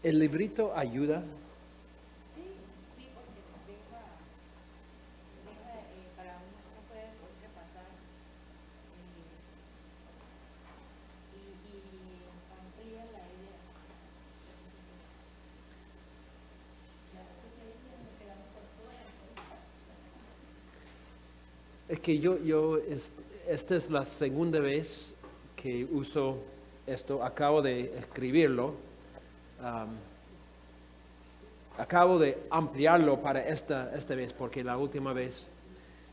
¿El librito ayuda? Sí, porque para uno puede repasar y amplía la idea. Es que esta es la segunda vez que uso esto. Acabo de escribirlo. Acabo de ampliarlo para esta vez, porque la última vez,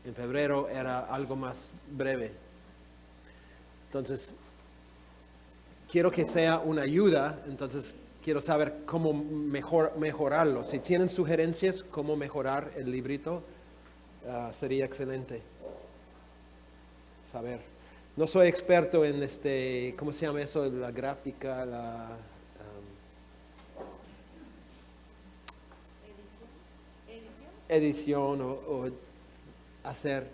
en febrero, era algo más breve. Entonces, quiero que sea una ayuda, entonces quiero saber cómo mejorarlo. Si tienen sugerencias, cómo mejorar el librito, sería excelente saber. No soy experto en ¿cómo se llama eso? La gráfica, edición o hacer.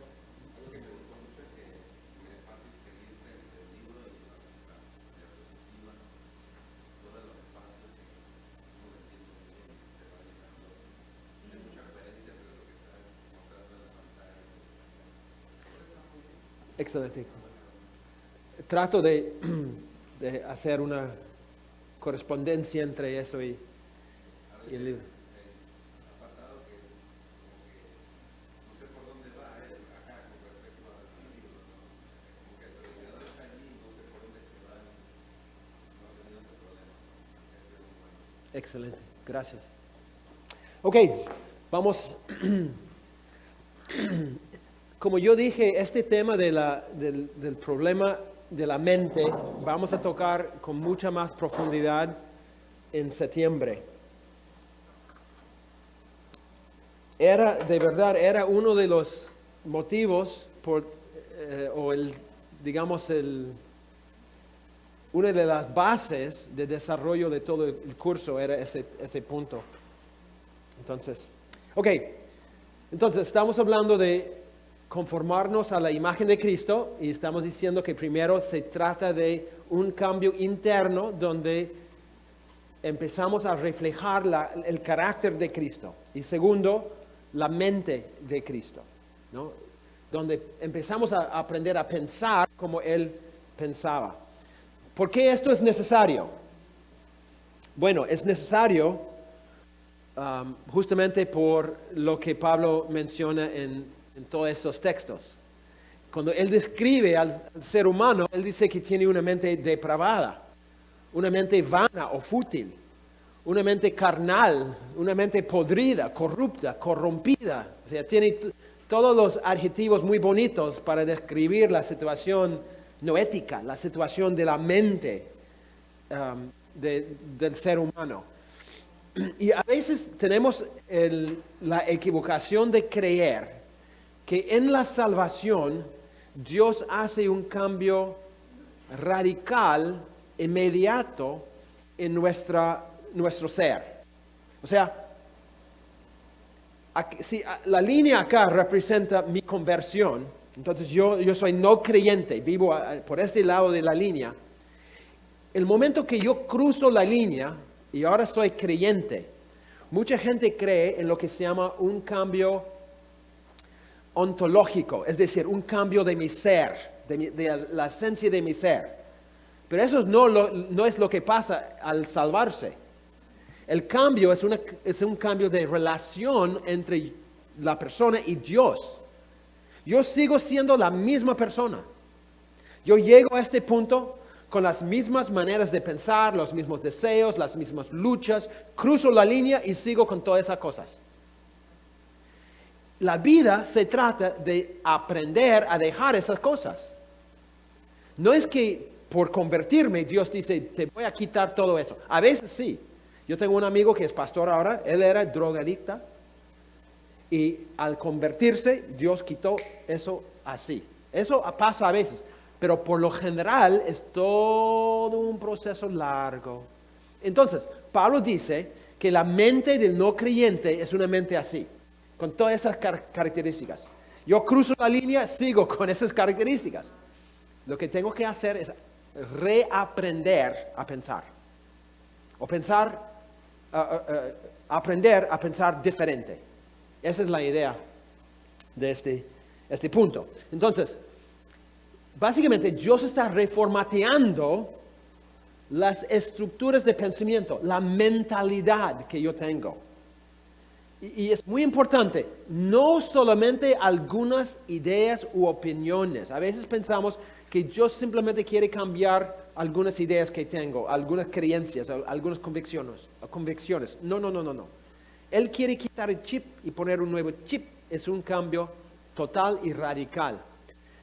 Excelente. Trato de hacer una correspondencia entre eso y el libro. Excelente, gracias. Ok, vamos. Como yo dije, este tema del problema de la mente vamos a tocar con mucha más profundidad en septiembre. De verdad, era uno de los motivos una de las bases de desarrollo de todo el curso era ese punto. Entonces, estamos hablando de conformarnos a la imagen de Cristo y estamos diciendo que primero se trata de un cambio interno donde empezamos a reflejar el carácter de Cristo y segundo, la mente de Cristo, ¿no? Donde empezamos a aprender a pensar como Él pensaba. ¿Por qué esto es necesario? Bueno, es necesario justamente por lo que Pablo menciona en todos estos textos. Cuando él describe al ser humano, él dice que tiene una mente depravada, una mente vana o fútil, una mente carnal, una mente podrida, corrupta, corrompida. O sea, tiene todos los adjetivos muy bonitos para describir la situación noética, la situación de la mente del ser humano. Y a veces tenemos la equivocación de creer que en la salvación Dios hace un cambio radical, inmediato en nuestro ser. O sea, si la línea acá representa mi conversión, entonces yo soy no creyente, vivo por este lado de la línea. El momento que yo cruzo la línea y ahora soy creyente, mucha gente cree en lo que se llama un cambio ontológico, es decir, un cambio de mi ser, de la esencia de mi ser. Pero eso no es lo que pasa al salvarse. El cambio es un cambio de relación entre la persona y Dios. Yo sigo siendo la misma persona. Yo llego a este punto con las mismas maneras de pensar, los mismos deseos, las mismas luchas, cruzo la línea y sigo con todas esas cosas. La vida se trata de aprender a dejar esas cosas. No es que por convertirme Dios dice, te voy a quitar todo eso. A veces sí. Yo tengo un amigo que es pastor ahora, él era drogadicta y al convertirse Dios quitó eso así. Eso pasa a veces, pero por lo general es todo un proceso largo. Entonces, Pablo dice que la mente del no creyente es una mente así, con todas esas características. Yo cruzo la línea, sigo con esas características. Lo que tengo que hacer es reaprender a pensar. O pensar aprender a pensar diferente. Esa es la idea de este punto. Entonces, básicamente Dios está reformateando las estructuras de pensamiento, la mentalidad que yo tengo. Y es muy importante, no solamente algunas ideas u opiniones. A veces pensamos que Dios simplemente quiere cambiar algunas ideas que tengo, algunas creencias, algunas convicciones. No. Él quiere quitar el chip y poner un nuevo chip. Es un cambio total y radical.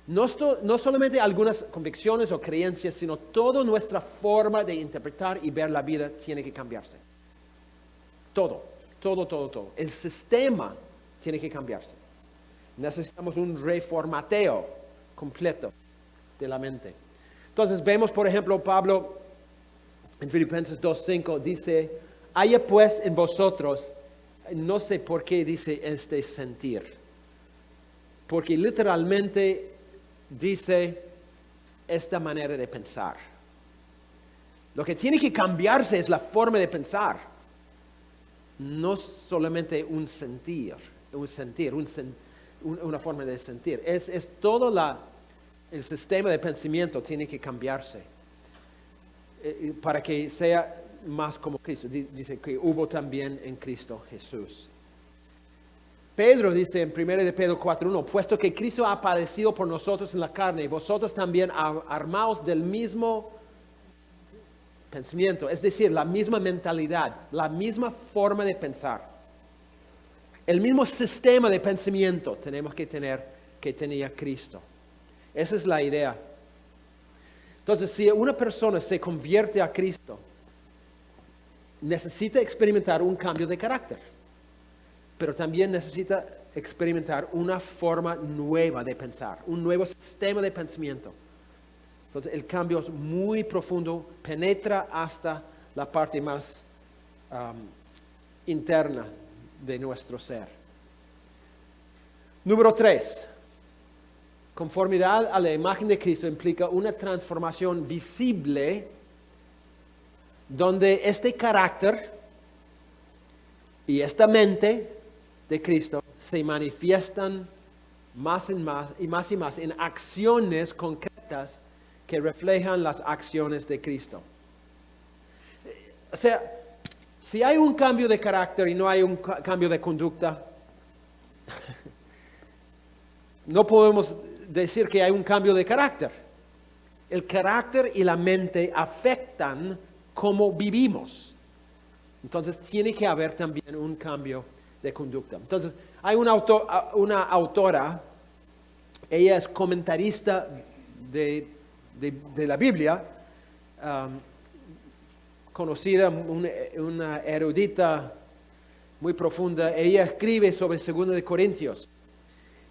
No solamente algunas convicciones o creencias, sino toda nuestra forma de interpretar y ver la vida tiene que cambiarse. Todo. El sistema tiene que cambiarse. Necesitamos un reformateo completo de la mente. Entonces vemos, por ejemplo, Pablo en Filipenses 2:5 dice, haya pues en vosotros, no sé por qué dice este sentir, porque literalmente dice esta manera de pensar. Lo que tiene que cambiarse es la forma de pensar. No solamente un sentir, una forma de sentir. Es todo el sistema de pensamiento tiene que cambiarse para que sea más como Cristo. Dice que hubo también en Cristo Jesús. Pedro dice en 1 de Pedro 4:1, puesto que Cristo ha padecido por nosotros en la carne, vosotros también armaos del mismo pensamiento, es decir, la misma mentalidad, la misma forma de pensar. El mismo sistema de pensamiento tenemos que tener que tenía Cristo. Esa es la idea. Entonces, si una persona se convierte a Cristo, necesita experimentar un cambio de carácter, pero también necesita experimentar una forma nueva de pensar, un nuevo sistema de pensamiento. Entonces el cambio es muy profundo, penetra hasta la parte más interna de nuestro ser. Número 3. Conformidad a la imagen de Cristo implica una transformación visible donde este carácter y esta mente de Cristo se manifiestan más y más en acciones concretas que reflejan las acciones de Cristo. O sea, si hay un cambio de carácter y no hay un cambio de conducta, no podemos decir que hay un cambio de carácter. El carácter y la mente afectan cómo vivimos. Entonces tiene que haber también un cambio de conducta. Entonces hay una autora, ella es comentarista de la Biblia, conocida, una erudita muy profunda. Ella escribe sobre 2 de Corintios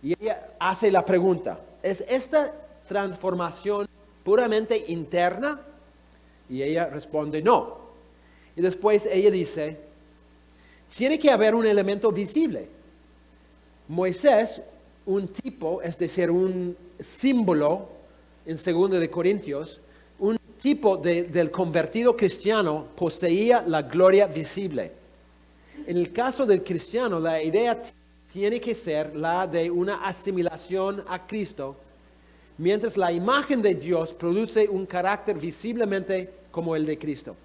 y ella hace la pregunta, ¿es esta transformación puramente interna? Y ella responde no. Y después ella dice, tiene que haber un elemento visible. Moisés, un tipo, es decir, un símbolo en 2 de Corintios, un tipo del convertido cristiano poseía la gloria visible. En el caso del cristiano, la idea tiene que ser la de una asimilación a Cristo, mientras la imagen de Dios produce un carácter visiblemente como el de Cristo,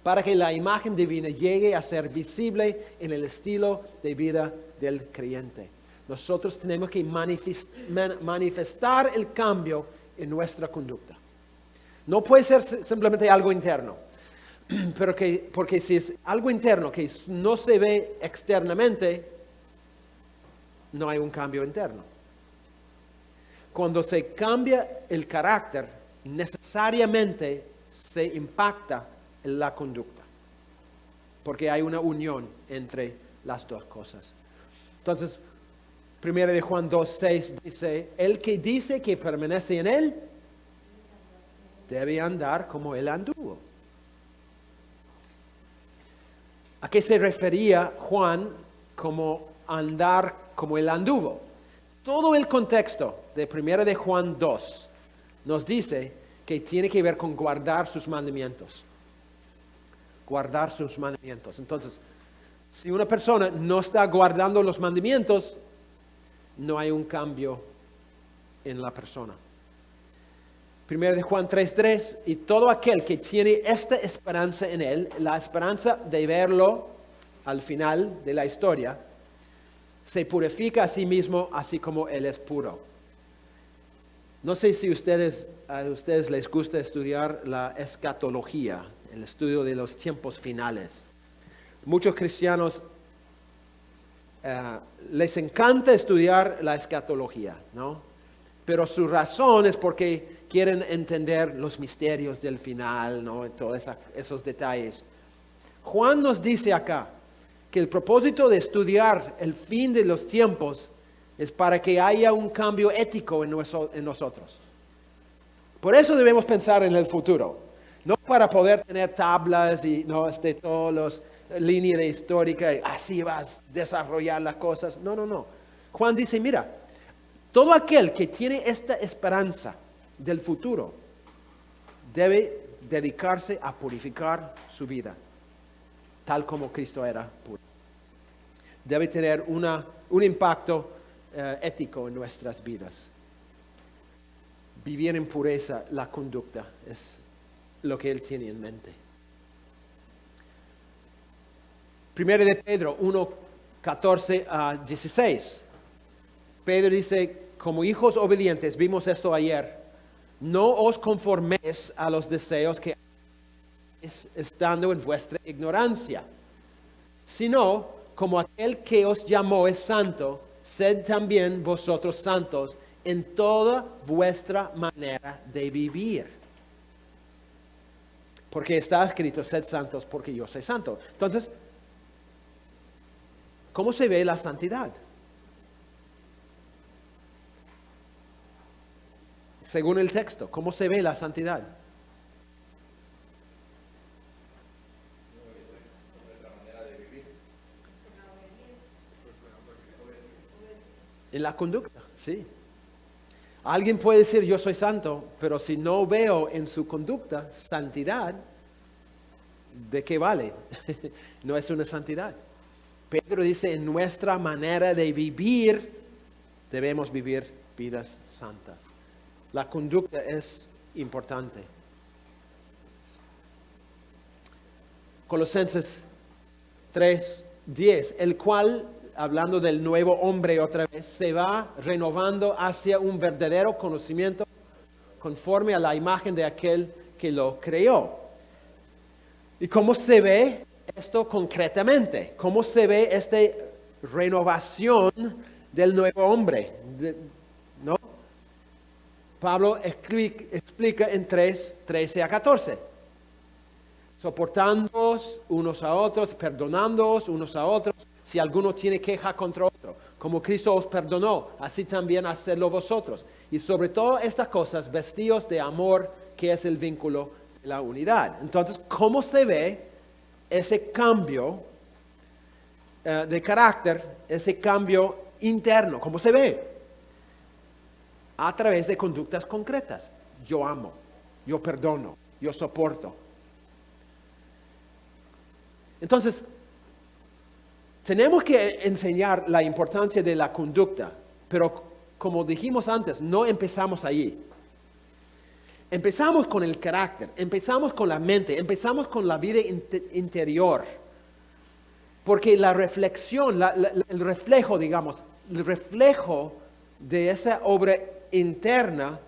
para que la imagen divina llegue a ser visible en el estilo de vida del creyente. Nosotros tenemos que manifestar el cambio en nuestra conducta. No puede ser simplemente algo interno, pero porque si es algo interno que no se ve externamente, no hay un cambio interno. Cuando se cambia el carácter, necesariamente se impacta en la conducta, porque hay una unión entre las dos cosas. Entonces, 1 de Juan 2:6 dice, el que dice que permanece en él, debe andar como él anduvo. ¿A qué se refería Juan como andar como él anduvo? Todo el contexto de 1 de Juan 2 nos dice que tiene que ver con guardar sus mandamientos. guardar sus mandamientos. Entonces, si una persona no está guardando los mandamientos, no hay un cambio en la persona. 1 de Juan 3:3, y todo aquel que tiene esta esperanza en Él, la esperanza de verlo al final de la historia, se purifica a sí mismo así como Él es puro. No sé si a ustedes les gusta estudiar la escatología, el estudio de los tiempos finales. Muchos cristianos les encanta estudiar la escatología, ¿no? Pero su razón es porque quieren entender los misterios del final, ¿no? Todos esos detalles. Juan nos dice acá que el propósito de estudiar el fin de los tiempos es para que haya un cambio ético en nosotros. Por eso debemos pensar en el futuro, no para poder tener tablas y todos los líneas histórica y así vas a desarrollar las cosas. No. Juan dice, mira, todo aquel que tiene esta esperanza del futuro debe dedicarse a purificar su vida, tal como Cristo era puro. Debe tener un impacto ético en nuestras vidas. Vivir en pureza, la conducta, es lo que Él tiene en mente. 1 de Pedro 1, 14 a 16. Pedro dice, como hijos obedientes, vimos esto ayer, no os conforméis a los deseos que estando en vuestra ignorancia, sino como aquel que os llamó es santo, sed también vosotros santos en toda vuestra manera de vivir. Porque está escrito, sed santos porque yo soy santo. Entonces, ¿cómo se ve la santidad? Según el texto, ¿cómo se ve la santidad? En la conducta, sí. Alguien puede decir yo soy santo, pero si no veo en su conducta santidad, ¿de qué vale? No es una santidad. Pedro dice, en nuestra manera de vivir, debemos vivir vidas santas. La conducta es importante. Colosenses 3:10, el cual, hablando del nuevo hombre otra vez, se va renovando hacia un verdadero conocimiento conforme a la imagen de aquel que lo creó. ¿Y cómo se ve esto concretamente? ¿Cómo se ve esta renovación del nuevo hombre? ¿No? Pablo explica en 13 a 14. Soportándoos unos a otros, perdonándoos unos a otros, si alguno tiene queja contra otro. Como Cristo os perdonó, así también hacedlo vosotros. Y sobre todo estas cosas, vestíos de amor, que es el vínculo de la unidad. Entonces, ¿cómo se ve ese cambio de carácter, ese cambio interno? ¿Cómo se ve? A través de conductas concretas. Yo amo, yo perdono, yo soporto. Entonces, tenemos que enseñar la importancia de la conducta, pero como dijimos antes, no empezamos allí. Empezamos con el carácter, empezamos con la mente, empezamos con la vida interior. Porque la reflexión, el reflejo, el reflejo de esa obra interna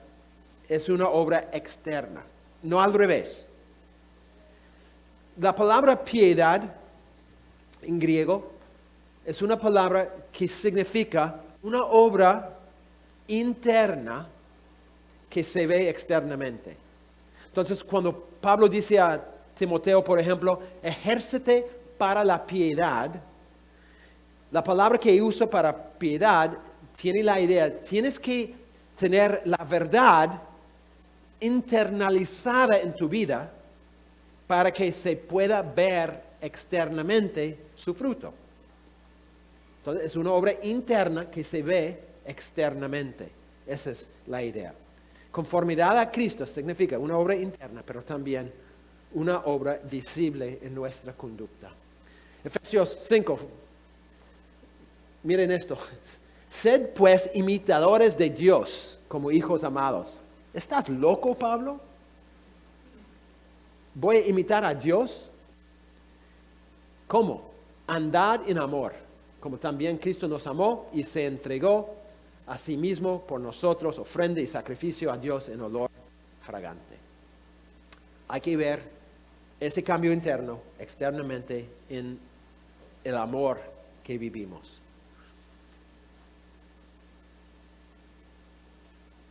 es una obra externa, no al revés. La palabra piedad en griego es una palabra que significa una obra interna que se ve externamente. Entonces, cuando Pablo dice a Timoteo, por ejemplo, ejércete para la piedad, la palabra que usa para piedad tiene la idea, tienes que tener la verdad internalizada en tu vida para que se pueda ver externamente su fruto. Entonces, es una obra interna que se ve externamente. Esa es la idea. Conformidad a Cristo significa una obra interna, pero también una obra visible en nuestra conducta. Efesios 5, miren esto. Sed pues imitadores de Dios como hijos amados. ¿Estás loco, Pablo? ¿Voy a imitar a Dios? ¿Cómo? Andad en amor, como también Cristo nos amó y se entregó a sí mismo por nosotros, ofrenda y sacrificio a Dios en olor fragante. Hay que ver ese cambio interno, externamente, en el amor que vivimos.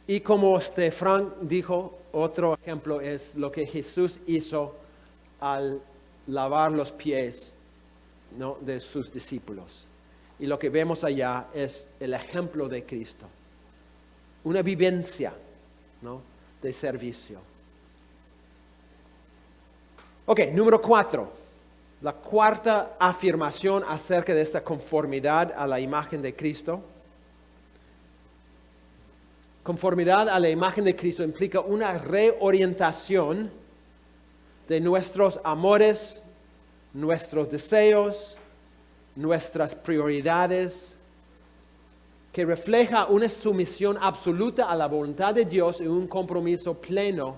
Y como Frank dijo, otro ejemplo es lo que Jesús hizo al lavar los pies, ¿no?, de sus discípulos. Y lo que vemos allá es el ejemplo de Cristo. Una vivencia, ¿no?, de servicio. Ok, número 4. La cuarta afirmación acerca de esta conformidad a la imagen de Cristo. Conformidad a la imagen de Cristo implica una reorientación de nuestros amores, nuestros deseos, nuestras prioridades, que refleja una sumisión absoluta a la voluntad de Dios y un compromiso pleno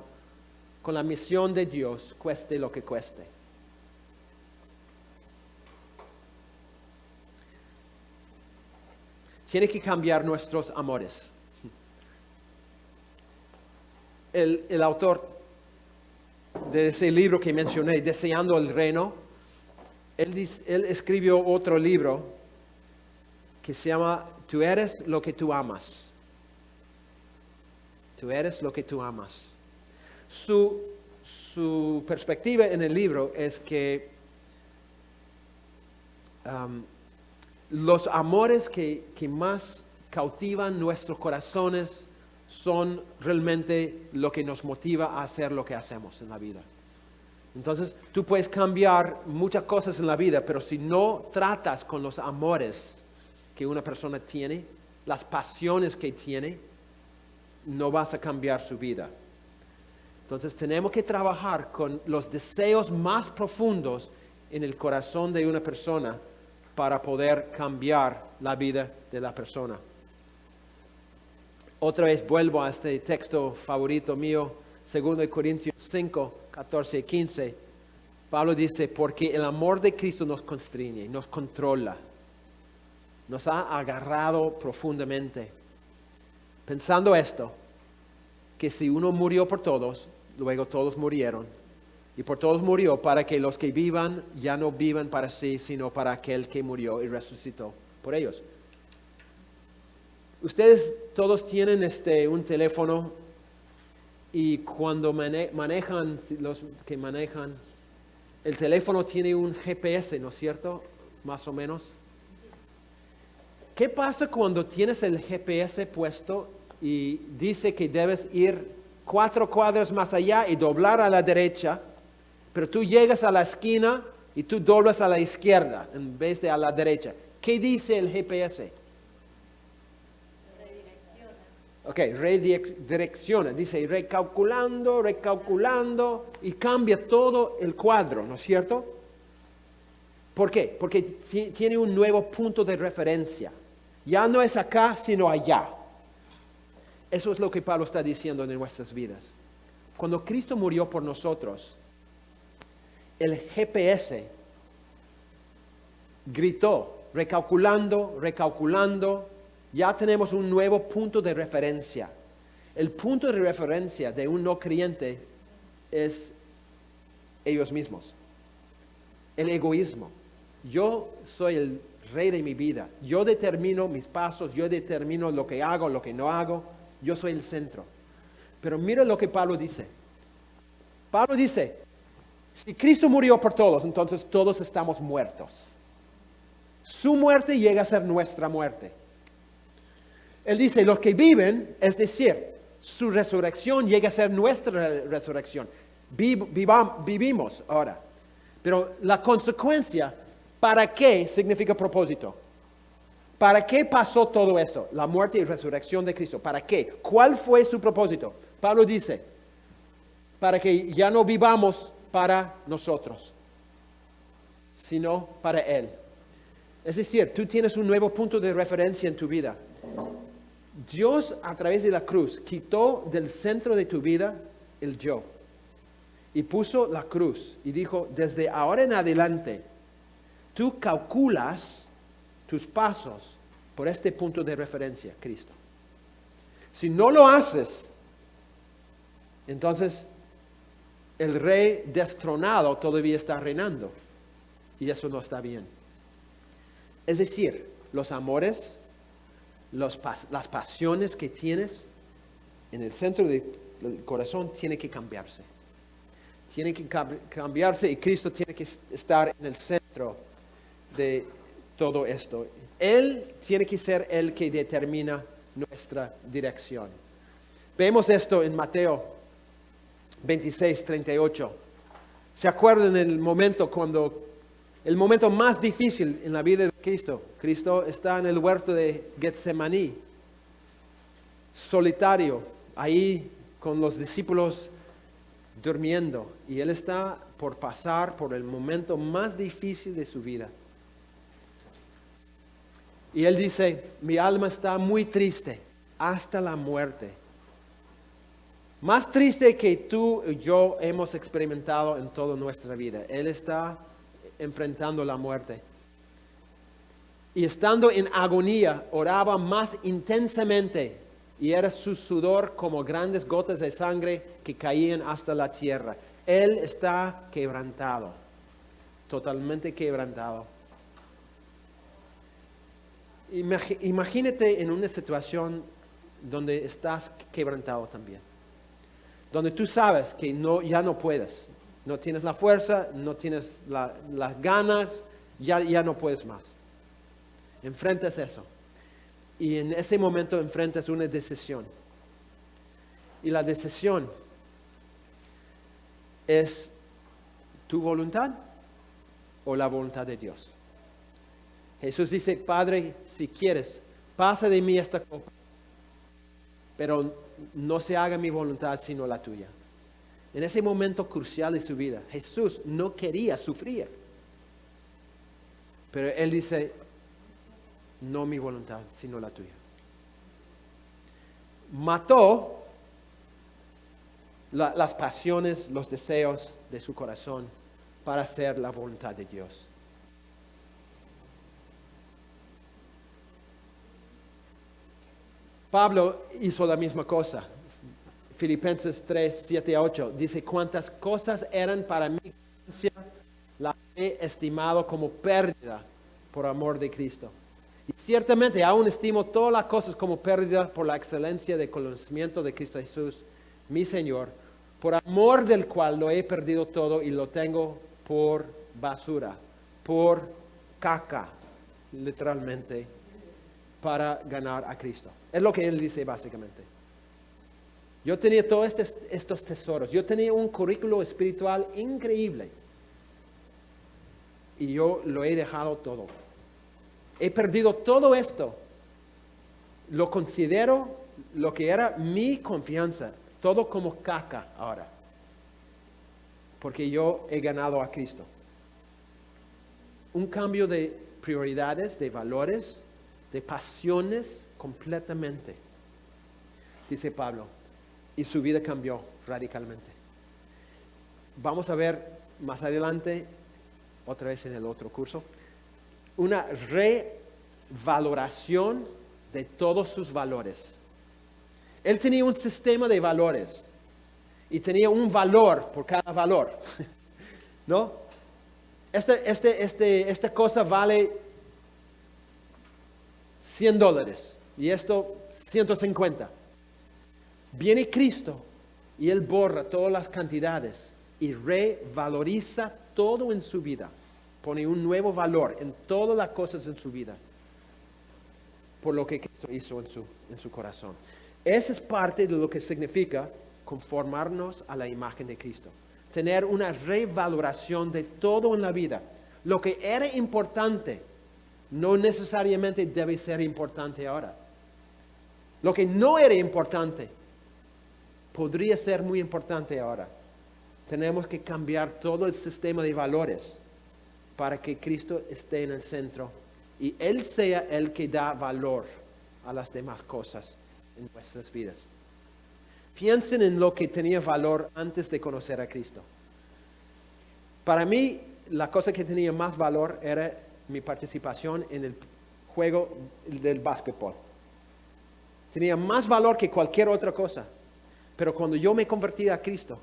con la misión de Dios, cueste lo que cueste. Tiene que cambiar nuestros amores. El autor de ese libro que mencioné, Deseando el Reino, él escribió otro libro que se llama Tú eres lo que tú amas. Tú eres lo que tú amas. Su perspectiva en el libro es que los amores que más cautivan nuestros corazones son realmente lo que nos motiva a hacer lo que hacemos en la vida. Entonces, tú puedes cambiar muchas cosas en la vida, pero si no tratas con los amores que una persona tiene, las pasiones que tiene, no vas a cambiar su vida. Entonces, tenemos que trabajar con los deseos más profundos en el corazón de una persona para poder cambiar la vida de la persona. Otra vez vuelvo a este texto favorito mío, 2 Corintios 5, 14 y 15. Pablo dice, porque el amor de Cristo nos constriñe, nos controla, nos ha agarrado profundamente. Pensando esto, que si uno murió por todos, luego todos murieron. Y por todos murió para que los que vivan ya no vivan para sí, sino para aquel que murió y resucitó por ellos. Ustedes todos tienen un teléfono y cuando manejan, los que manejan, el teléfono tiene un GPS, ¿no es cierto? Más o menos. ¿Qué pasa cuando tienes el GPS puesto y dice que debes ir 4 cuadras más allá y doblar a la derecha, pero tú llegas a la esquina y tú doblas a la izquierda en vez de a la derecha? ¿Qué dice el GPS? Ok, redirecciona, dice recalculando y cambia todo el cuadro, ¿no es cierto? ¿Por qué? Porque tiene un nuevo punto de referencia. Ya no es acá, sino allá. Eso es lo que Pablo está diciendo en nuestras vidas. Cuando Cristo murió por nosotros, el GPS gritó, recalculando, ya tenemos un nuevo punto de referencia. El punto de referencia de un no creyente es ellos mismos. El egoísmo. Yo soy el rey de mi vida. Yo determino mis pasos, yo determino lo que hago, lo que no hago. Yo soy el centro. Pero mira lo que Pablo dice. Pablo dice, si Cristo murió por todos, entonces todos estamos muertos. Su muerte llega a ser nuestra muerte. Él dice, los que viven, es decir, su resurrección llega a ser nuestra resurrección. Vivimos ahora. Pero la consecuencia, ¿para qué significa propósito? ¿Para qué pasó todo esto? La muerte y resurrección de Cristo. ¿Para qué? ¿Cuál fue su propósito? Pablo dice, para que ya no vivamos para nosotros, sino para Él. Es decir, tú tienes un nuevo punto de referencia en tu vida. Dios, a través de la cruz, quitó del centro de tu vida el yo y puso la cruz y dijo, desde ahora en adelante, tú calculas tus pasos por este punto de referencia, Cristo. Si no lo haces, entonces el rey destronado todavía está reinando y eso no está bien. Es decir, los amores, las pasiones que tienes en el centro del corazón tienen que cambiarse. Tienen que cambiarse y Cristo tiene que estar en el centro de todo esto. Él tiene que ser el que determina nuestra dirección. Vemos esto en Mateo 26, 38. ¿Se acuerdan el momento más difícil en la vida de Cristo? Cristo está en el huerto de Getsemaní, solitario, ahí con los discípulos durmiendo. Y Él está por pasar por el momento más difícil de su vida. Y Él dice, mi alma está muy triste hasta la muerte. Más triste que tú y yo hemos experimentado en toda nuestra vida. Él está enfrentando la muerte. Y estando en agonía, oraba más intensamente. Y era su sudor como grandes gotas de sangre que caían hasta la tierra. Él está quebrantado, totalmente quebrantado. Imagínate en una situación donde estás quebrantado también. Donde tú sabes que ya no puedes. No tienes la fuerza, no tienes las ganas, ya no puedes más. Enfrentas eso. Y en ese momento enfrentas una decisión. Y la decisión es tu voluntad o la voluntad de Dios. Jesús dice, Padre, si quieres, pasa de mí esta copa, pero no se haga mi voluntad sino la tuya. En ese momento crucial de su vida, Jesús no quería sufrir, pero Él dice, no mi voluntad sino la tuya. Mató las pasiones, los deseos de su corazón para hacer la voluntad de Dios. Pablo hizo la misma cosa. Filipenses 3, 7 a 8 dice, cuántas cosas eran para mí, las he estimado como pérdida por amor de Cristo. Y ciertamente aún estimo todas las cosas como pérdida por la excelencia del conocimiento de Cristo Jesús, mi Señor, por amor del cual lo he perdido todo y lo tengo por basura, por caca, literalmente, para ganar a Cristo. Es lo que él dice básicamente. Yo tenía todos estos tesoros. Yo tenía un currículo espiritual increíble. Y yo lo he dejado todo. He perdido todo esto. Lo considero lo que era mi confianza. Todo como caca ahora. Porque yo he ganado a Cristo. Un cambio de prioridades, de valores, de pasiones completamente, dice Pablo, y su vida cambió radicalmente. Vamos a ver más adelante, otra vez en el otro curso, una revaloración de todos sus valores. Él tenía un sistema de valores y tenía un valor por cada valor, ¿no? Esta cosa vale $100 y esto 150. Viene Cristo y Él borra todas las cantidades y revaloriza todo en su vida. Pone un nuevo valor en todas las cosas en su vida por lo que Cristo hizo en su corazón. Esa es parte de lo que significa conformarnos a la imagen de Cristo. Tener una revaloración de todo en la vida. Lo que era importante no necesariamente debe ser importante ahora. Lo que no era importante podría ser muy importante ahora. tenemos que cambiar todo el sistema de valores para que Cristo esté en el centro y Él sea el que da valor a las demás cosas en nuestras vidas. Piensen en lo que tenía valor antes de conocer a Cristo. Para mí, la cosa que tenía más valor era mi participación en el juego del básquetbol. Tenía más valor que cualquier otra cosa. Pero cuando yo me convertí a Cristo,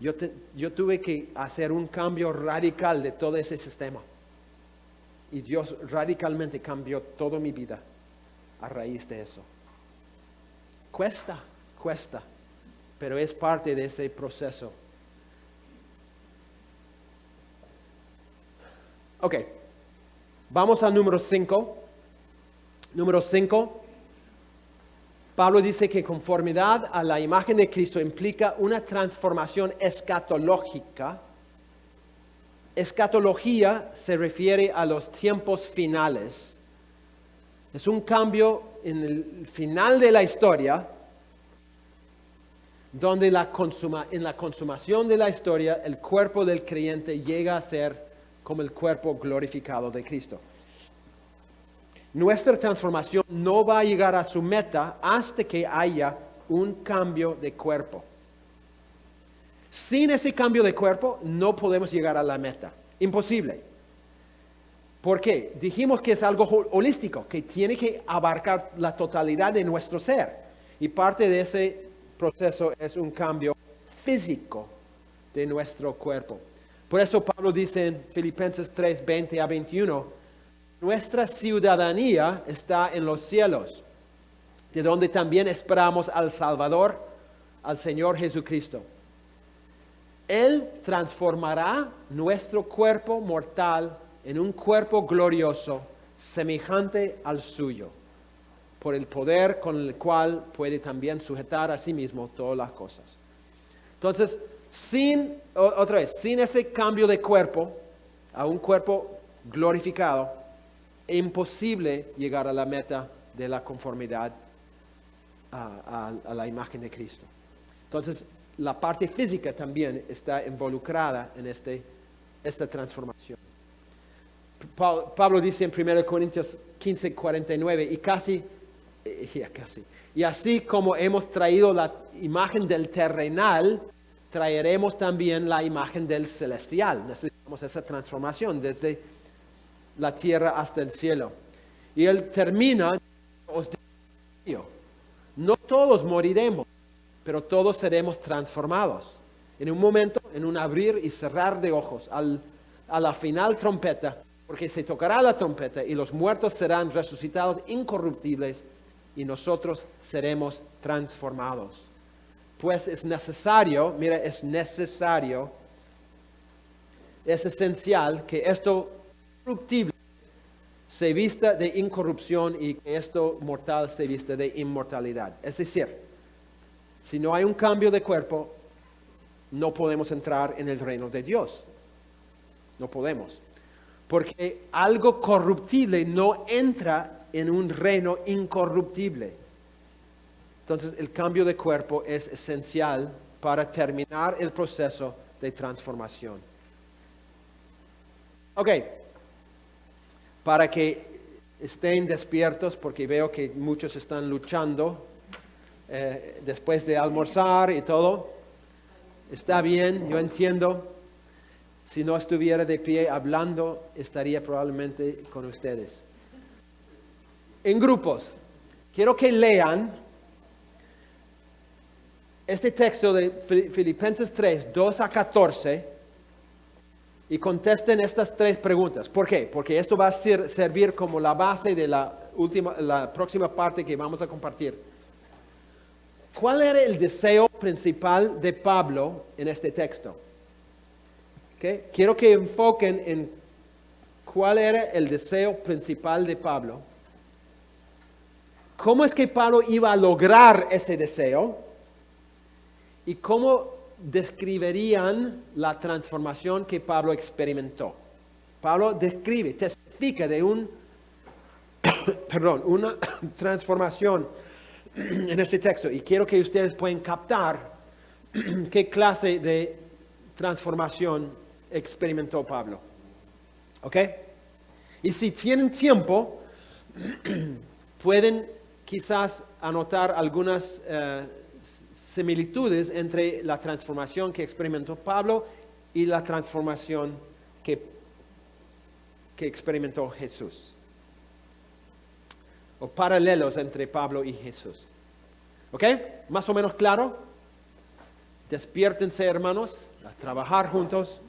yo tuve que hacer un cambio radical de todo ese sistema. Y Dios radicalmente cambió toda mi vida a raíz de eso. Cuesta, pero es parte de ese proceso. Ok, vamos al número 5. Número 5. Pablo dice que conformidad a la imagen de Cristo implica una transformación escatológica. Escatología se refiere a los tiempos finales. Es un cambio en el final de la historia, donde en la consumación de la historia el cuerpo del creyente llega a ser como el cuerpo glorificado de Cristo. Nuestra transformación no va a llegar a su meta hasta que haya un cambio de cuerpo. Sin ese cambio de cuerpo no podemos llegar a la meta. Imposible. ¿Por qué? Dijimos que es algo holístico, que tiene que abarcar la totalidad de nuestro ser. Y parte de ese proceso es un cambio físico de nuestro cuerpo. Por eso Pablo dice en Filipenses 3, 20 a 21, nuestra ciudadanía está en los cielos, de donde también esperamos al Salvador, al Señor Jesucristo. Él transformará nuestro cuerpo mortal en un cuerpo glorioso, semejante al suyo, por el poder con el cual puede también sujetar a sí mismo todas las cosas. Entonces, sin ese cambio de cuerpo, a un cuerpo glorificado, es imposible llegar a la meta de la conformidad a la imagen de Cristo. Entonces, la parte física también está involucrada en esta transformación. Pablo dice en 1 Corintios 15, 49, y así como hemos traído la imagen del terrenal, traeremos también la imagen del celestial. Necesitamos esa transformación desde la tierra hasta el cielo. Y él termina, os digo, no todos moriremos, pero todos seremos transformados. En un momento, en un abrir y cerrar de ojos, a la final trompeta, porque se tocará la trompeta y los muertos serán resucitados incorruptibles y nosotros seremos transformados. Pues es necesario, es esencial que esto corruptible se vista de incorrupción y que esto mortal se vista de inmortalidad. Es decir, si no hay un cambio de cuerpo, no podemos entrar en el reino de Dios. No podemos. Porque algo corruptible no entra en un reino incorruptible. Entonces, el cambio de cuerpo es esencial para terminar el proceso de transformación. Ok. Para que estén despiertos, porque veo que muchos están luchando después de almorzar y todo. Está bien, yo entiendo. Si no estuviera de pie hablando, estaría probablemente con ustedes. En grupos, quiero que lean este texto de Filipenses 3, 2 a 14 y contesten estas 3 preguntas. ¿Por qué? Porque esto va a servir como la base de la próxima parte que vamos a compartir. ¿Cuál era el deseo principal de Pablo en este texto? ¿Okay? Quiero que enfoquen en cuál era el deseo principal de Pablo. ¿Cómo es que Pablo iba a lograr ese deseo? ¿Y cómo describirían la transformación que Pablo experimentó? Pablo testifica de una transformación en este texto. Y quiero que ustedes puedan captar qué clase de transformación experimentó Pablo. ¿Ok? Y si tienen tiempo, pueden quizás anotar algunas similitudes entre la transformación que experimentó Pablo y la transformación que experimentó Jesús. O paralelos entre Pablo y Jesús. ¿Ok? ¿Más o menos claro? Despiértense, hermanos, a trabajar juntos.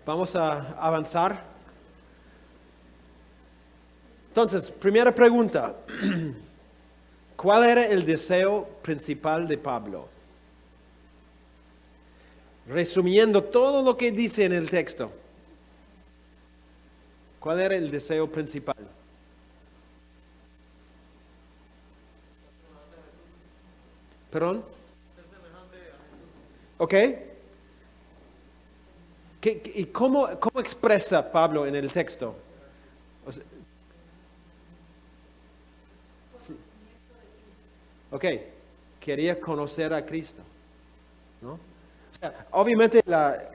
Vamos a avanzar. Entonces, primera pregunta. ¿Cuál era el deseo principal de Pablo? Resumiendo todo lo que dice en el texto. ¿Cuál era el deseo principal? ¿Perdón? ¿Ok? ¿Y cómo expresa Pablo en el texto? O sea, sí. Ok, quería conocer a Cristo, ¿no? O sea, obviamente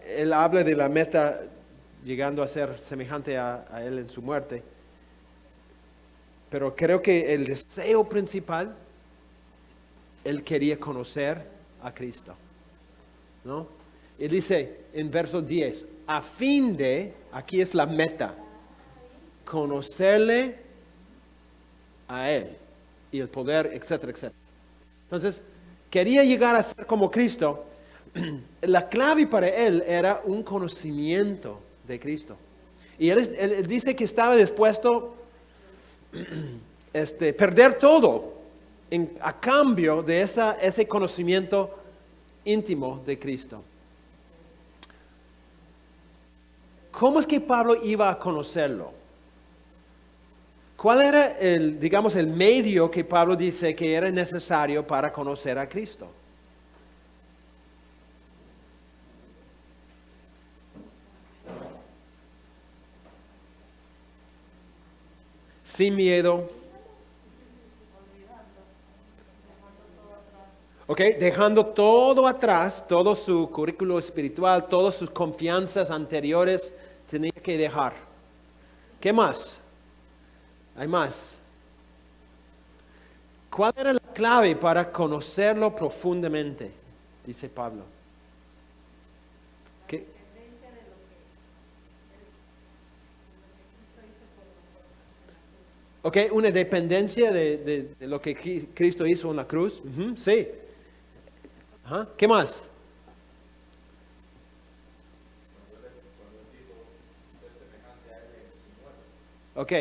él habla de la meta llegando a ser semejante a Él en su muerte, pero creo que el deseo principal, él quería conocer a Cristo, ¿no? Y dice en verso 10, a fin de, aquí es la meta, conocerle a Él y el poder, etcétera, etcétera. Entonces, quería llegar a ser como Cristo. La clave para él era un conocimiento de Cristo. Y él dice que estaba dispuesto a perder todo a cambio de ese conocimiento íntimo de Cristo. ¿Cómo es que Pablo iba a conocerlo? ¿Cuál era el medio que Pablo dice que era necesario para conocer a Cristo? Sin miedo. Ok, dejando todo atrás, todo su currículo espiritual, todas sus confianzas anteriores, tenía que dejar. ¿Qué más? Hay más. ¿Cuál era la clave para conocerlo profundamente? Dice Pablo. ¿Qué? Ok, una dependencia de lo que Cristo hizo en la cruz. Sí. Ajá. ¿Qué más? Ok.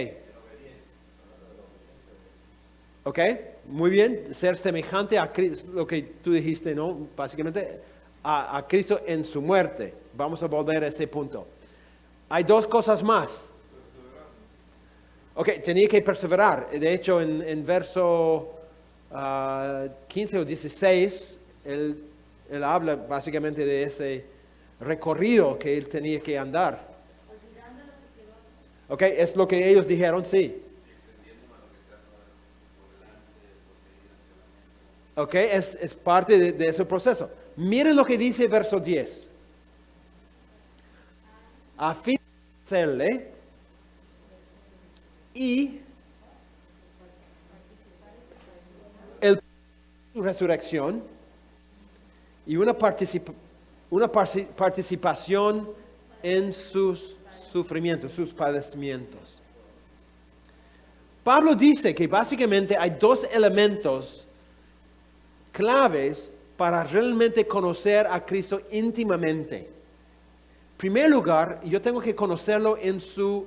Ok, muy bien. Ser semejante a Cristo, lo que tú dijiste, ¿no? Básicamente a Cristo en su muerte. Vamos a volver a ese punto. Hay dos cosas más. Ok, tenía que perseverar. De hecho, en verso 15 o 16, él habla básicamente de ese recorrido que él tenía que andar. Ok, es lo que ellos dijeron, sí. Ok, es parte de ese proceso. Miren lo que dice verso 10. A fin de hacerle y su resurrección y una participación en sus sufrimientos, sus padecimientos. Pablo dice que básicamente hay dos elementos claves para realmente conocer a Cristo íntimamente. En primer lugar, yo tengo que conocerlo en su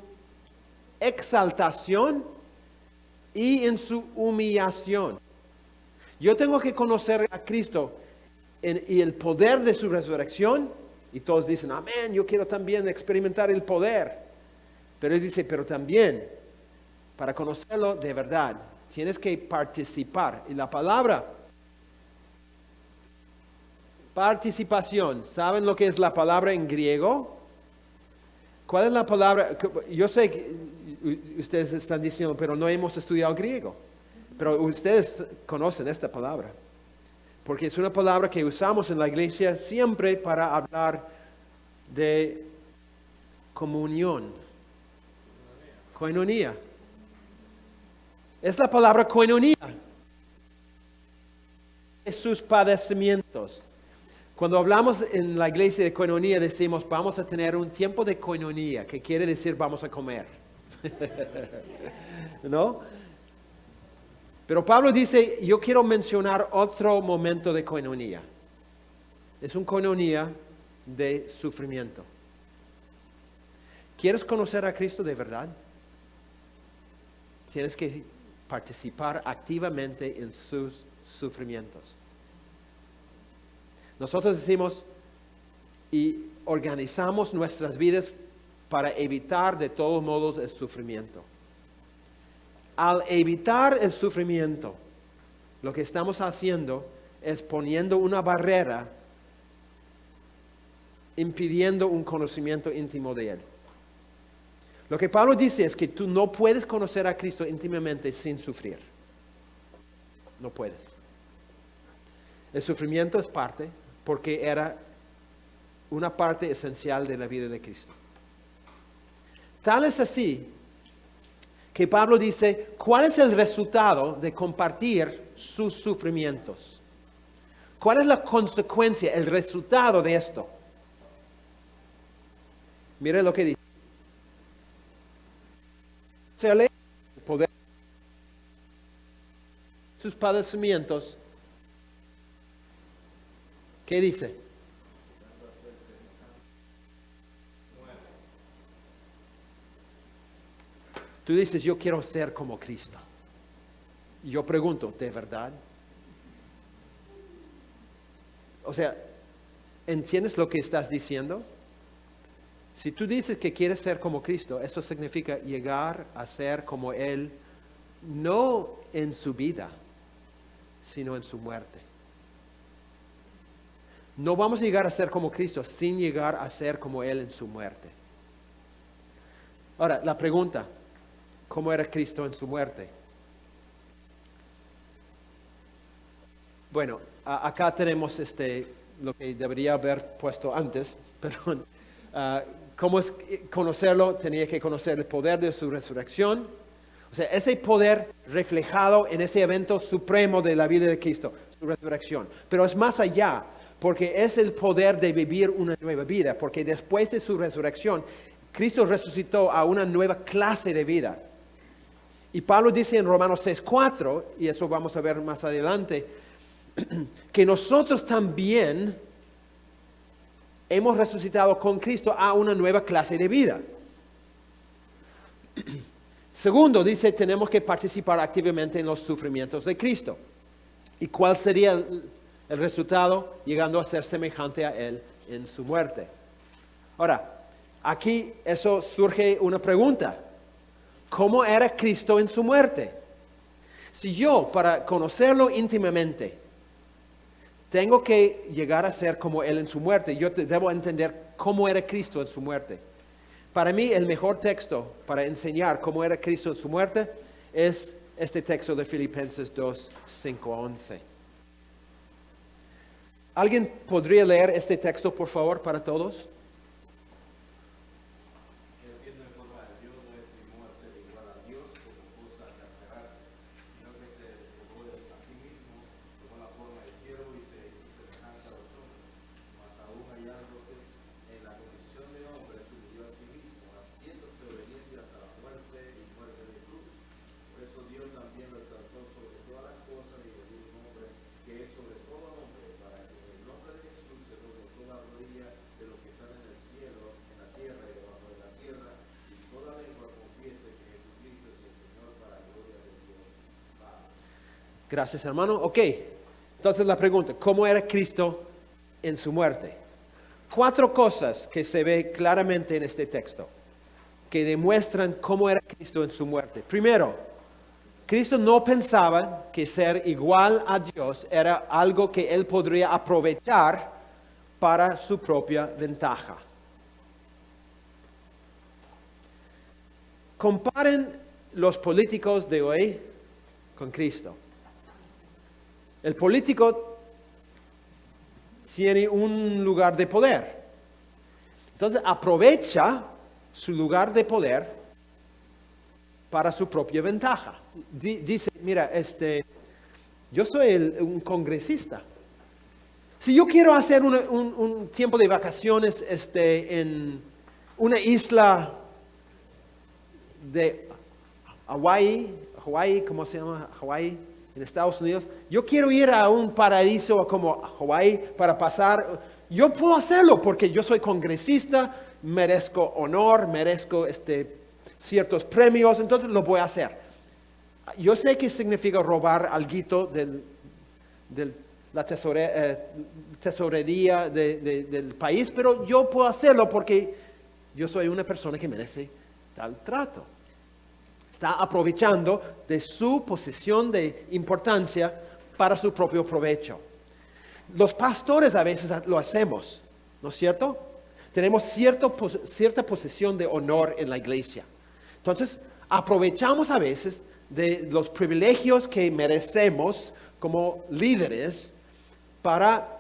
exaltación y en su humillación. Yo tengo que conocer a Cristo y el poder de su resurrección. Y todos dicen, amén, yo quiero también experimentar el poder. Pero él dice, pero también, para conocerlo de verdad, tienes que participar. Y la palabra participación, ¿saben lo que es la palabra en griego? ¿Cuál es la palabra? Yo sé que ustedes están diciendo, pero no hemos estudiado griego. Pero ustedes conocen esta palabra. Porque es una palabra que usamos en la iglesia siempre para hablar de comunión. Koinonia. Es la palabra koinonia. Es sus padecimientos. Cuando hablamos en la iglesia de koinonia decimos vamos a tener un tiempo de koinonia, que quiere decir vamos a comer. ¿No? Pero Pablo dice, yo quiero mencionar otro momento de koinonia. Es un koinonia de sufrimiento. ¿Quieres conocer a Cristo de verdad? Tienes que participar activamente en sus sufrimientos. Nosotros decimos y organizamos nuestras vidas para evitar de todos modos el sufrimiento. Al evitar el sufrimiento, lo que estamos haciendo es poniendo una barrera, impidiendo un conocimiento íntimo de Él. Lo que Pablo dice es que tú no puedes conocer a Cristo íntimamente sin sufrir. No puedes. El sufrimiento es parte, porque era una parte esencial de la vida de Cristo. Tal es así que Pablo dice, ¿cuál es el resultado de compartir sus sufrimientos? ¿Cuál es la consecuencia, el resultado de esto? Mire lo que dice. Se lee el poder de sus padecimientos. ¿Qué dice? Tú dices, yo quiero ser como Cristo. Y yo pregunto, ¿de verdad? O sea, ¿entiendes lo que estás diciendo? Si tú dices que quieres ser como Cristo, eso significa llegar a ser como Él, no en su vida, sino en su muerte. No vamos a llegar a ser como Cristo sin llegar a ser como Él en su muerte. Ahora, la pregunta, ¿cómo era Cristo en su muerte? Bueno, acá tenemos lo que debería haber puesto antes, perdón. ¿Cómo es conocerlo? Tenía que conocer el poder de su resurrección. O sea, ese poder reflejado en ese evento supremo de la vida de Cristo, su resurrección. Pero es más allá, porque es el poder de vivir una nueva vida, porque después de su resurrección, Cristo resucitó a una nueva clase de vida. Y Pablo dice en Romanos 6:4, y eso vamos a ver más adelante, que nosotros también hemos resucitado con Cristo a una nueva clase de vida. Segundo, dice, tenemos que participar activamente en los sufrimientos de Cristo. ¿Y cuál sería el resultado? Llegando a ser semejante a Él en su muerte. Ahora, aquí eso surge una pregunta. ¿Cómo era Cristo en su muerte? Si yo, para conocerlo íntimamente, tengo que llegar a ser como Él en su muerte, yo debo entender cómo era Cristo en su muerte. Para mí, el mejor texto para enseñar cómo era Cristo en su muerte es este texto de Filipenses 2, 5 a 11. ¿Alguien podría leer este texto, por favor, para todos? Gracias, hermano. Ok, entonces la pregunta, ¿cómo era Cristo en su muerte? 4 cosas que se ve claramente en este texto, que demuestran cómo era Cristo en su muerte. Primero, Cristo no pensaba que ser igual a Dios era algo que Él podría aprovechar para su propia ventaja. Comparen los políticos de hoy con Cristo. El político tiene un lugar de poder. Entonces aprovecha su lugar de poder para su propia ventaja. Dice, mira, yo soy un congresista. Si yo quiero hacer un tiempo de vacaciones en una isla de Hawái, ¿cómo se llama? Hawái. En Estados Unidos, yo quiero ir a un paraíso como Hawái para pasar, yo puedo hacerlo porque yo soy congresista, merezco honor, merezco ciertos premios, entonces lo voy a hacer. Yo sé que significa robar alguito de la tesorería del país, pero yo puedo hacerlo porque yo soy una persona que merece tal trato. Está aprovechando de su posición de importancia para su propio provecho. Los pastores a veces lo hacemos, ¿no es cierto? Tenemos cierta posición de honor en la iglesia. Entonces, aprovechamos a veces de los privilegios que merecemos como líderes para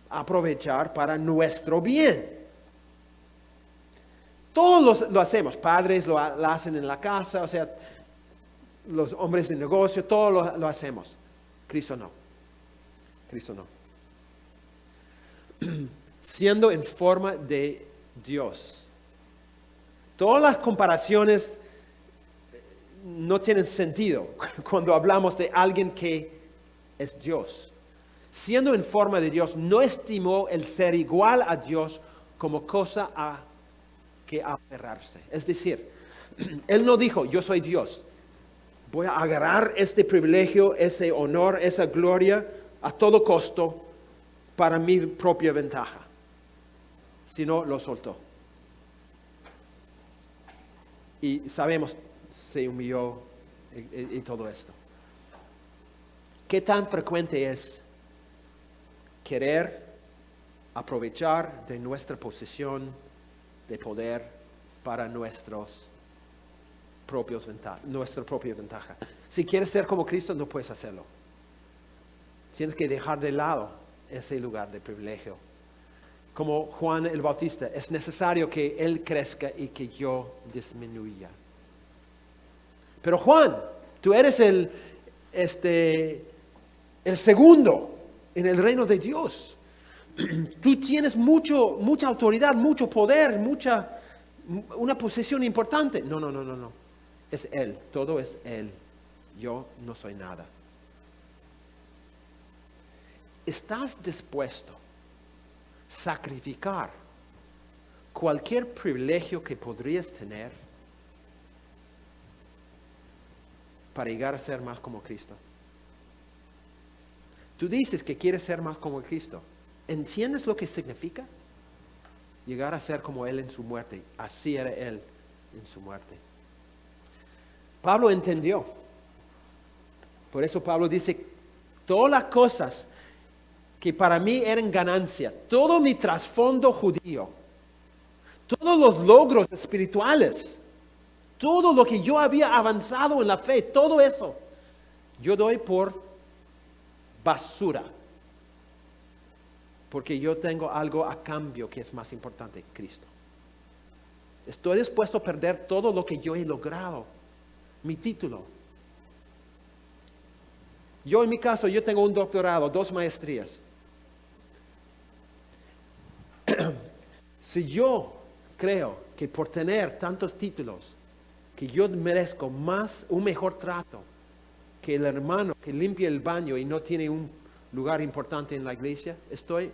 aprovechar para nuestro bien. Todos lo hacemos, padres lo hacen en la casa, o sea, los hombres de negocio, todos lo hacemos. Cristo no. Cristo no. Siendo en forma de Dios. Todas las comparaciones no tienen sentido cuando hablamos de alguien que es Dios. Siendo en forma de Dios, no estimó el ser igual a Dios como cosa a que aferrarse. Es decir, Él no dijo, yo soy Dios. Voy a agarrar este privilegio, ese honor, esa gloria a todo costo para mi propia ventaja. Sino lo soltó. Y sabemos, se humilló y todo esto. ¿Qué tan frecuente es querer aprovechar de nuestra posición de poder para nuestra propia ventaja? Si quieres ser como Cristo, no puedes hacerlo. Tienes que dejar de lado ese lugar de privilegio. Como Juan el Bautista, es necesario que Él crezca y que yo disminuya. Pero Juan, tú eres el segundo en el reino de Dios. Tú tienes mucha autoridad, mucho poder, una posición importante. No. Es Él, todo es Él. Yo no soy nada. ¿Estás dispuesto a sacrificar cualquier privilegio que podrías tener para llegar a ser más como Cristo? Tú dices que quieres ser más como Cristo. ¿Entiendes lo que significa? Llegar a ser como Él en su muerte. Así era Él en su muerte. Pablo entendió. Por eso Pablo dice, todas las cosas que para mí eran ganancias, todo mi trasfondo judío, todos los logros espirituales, todo lo que yo había avanzado en la fe, todo eso, yo doy por basura. Porque yo tengo algo a cambio que es más importante, Cristo. Estoy dispuesto a perder todo lo que yo he logrado, mi título. Yo en mi caso, yo tengo un doctorado, 2 maestrías. Si yo creo que por tener tantos títulos, que yo merezco un mejor trato que el hermano que limpia el baño y no tiene un lugar importante en la iglesia, estoy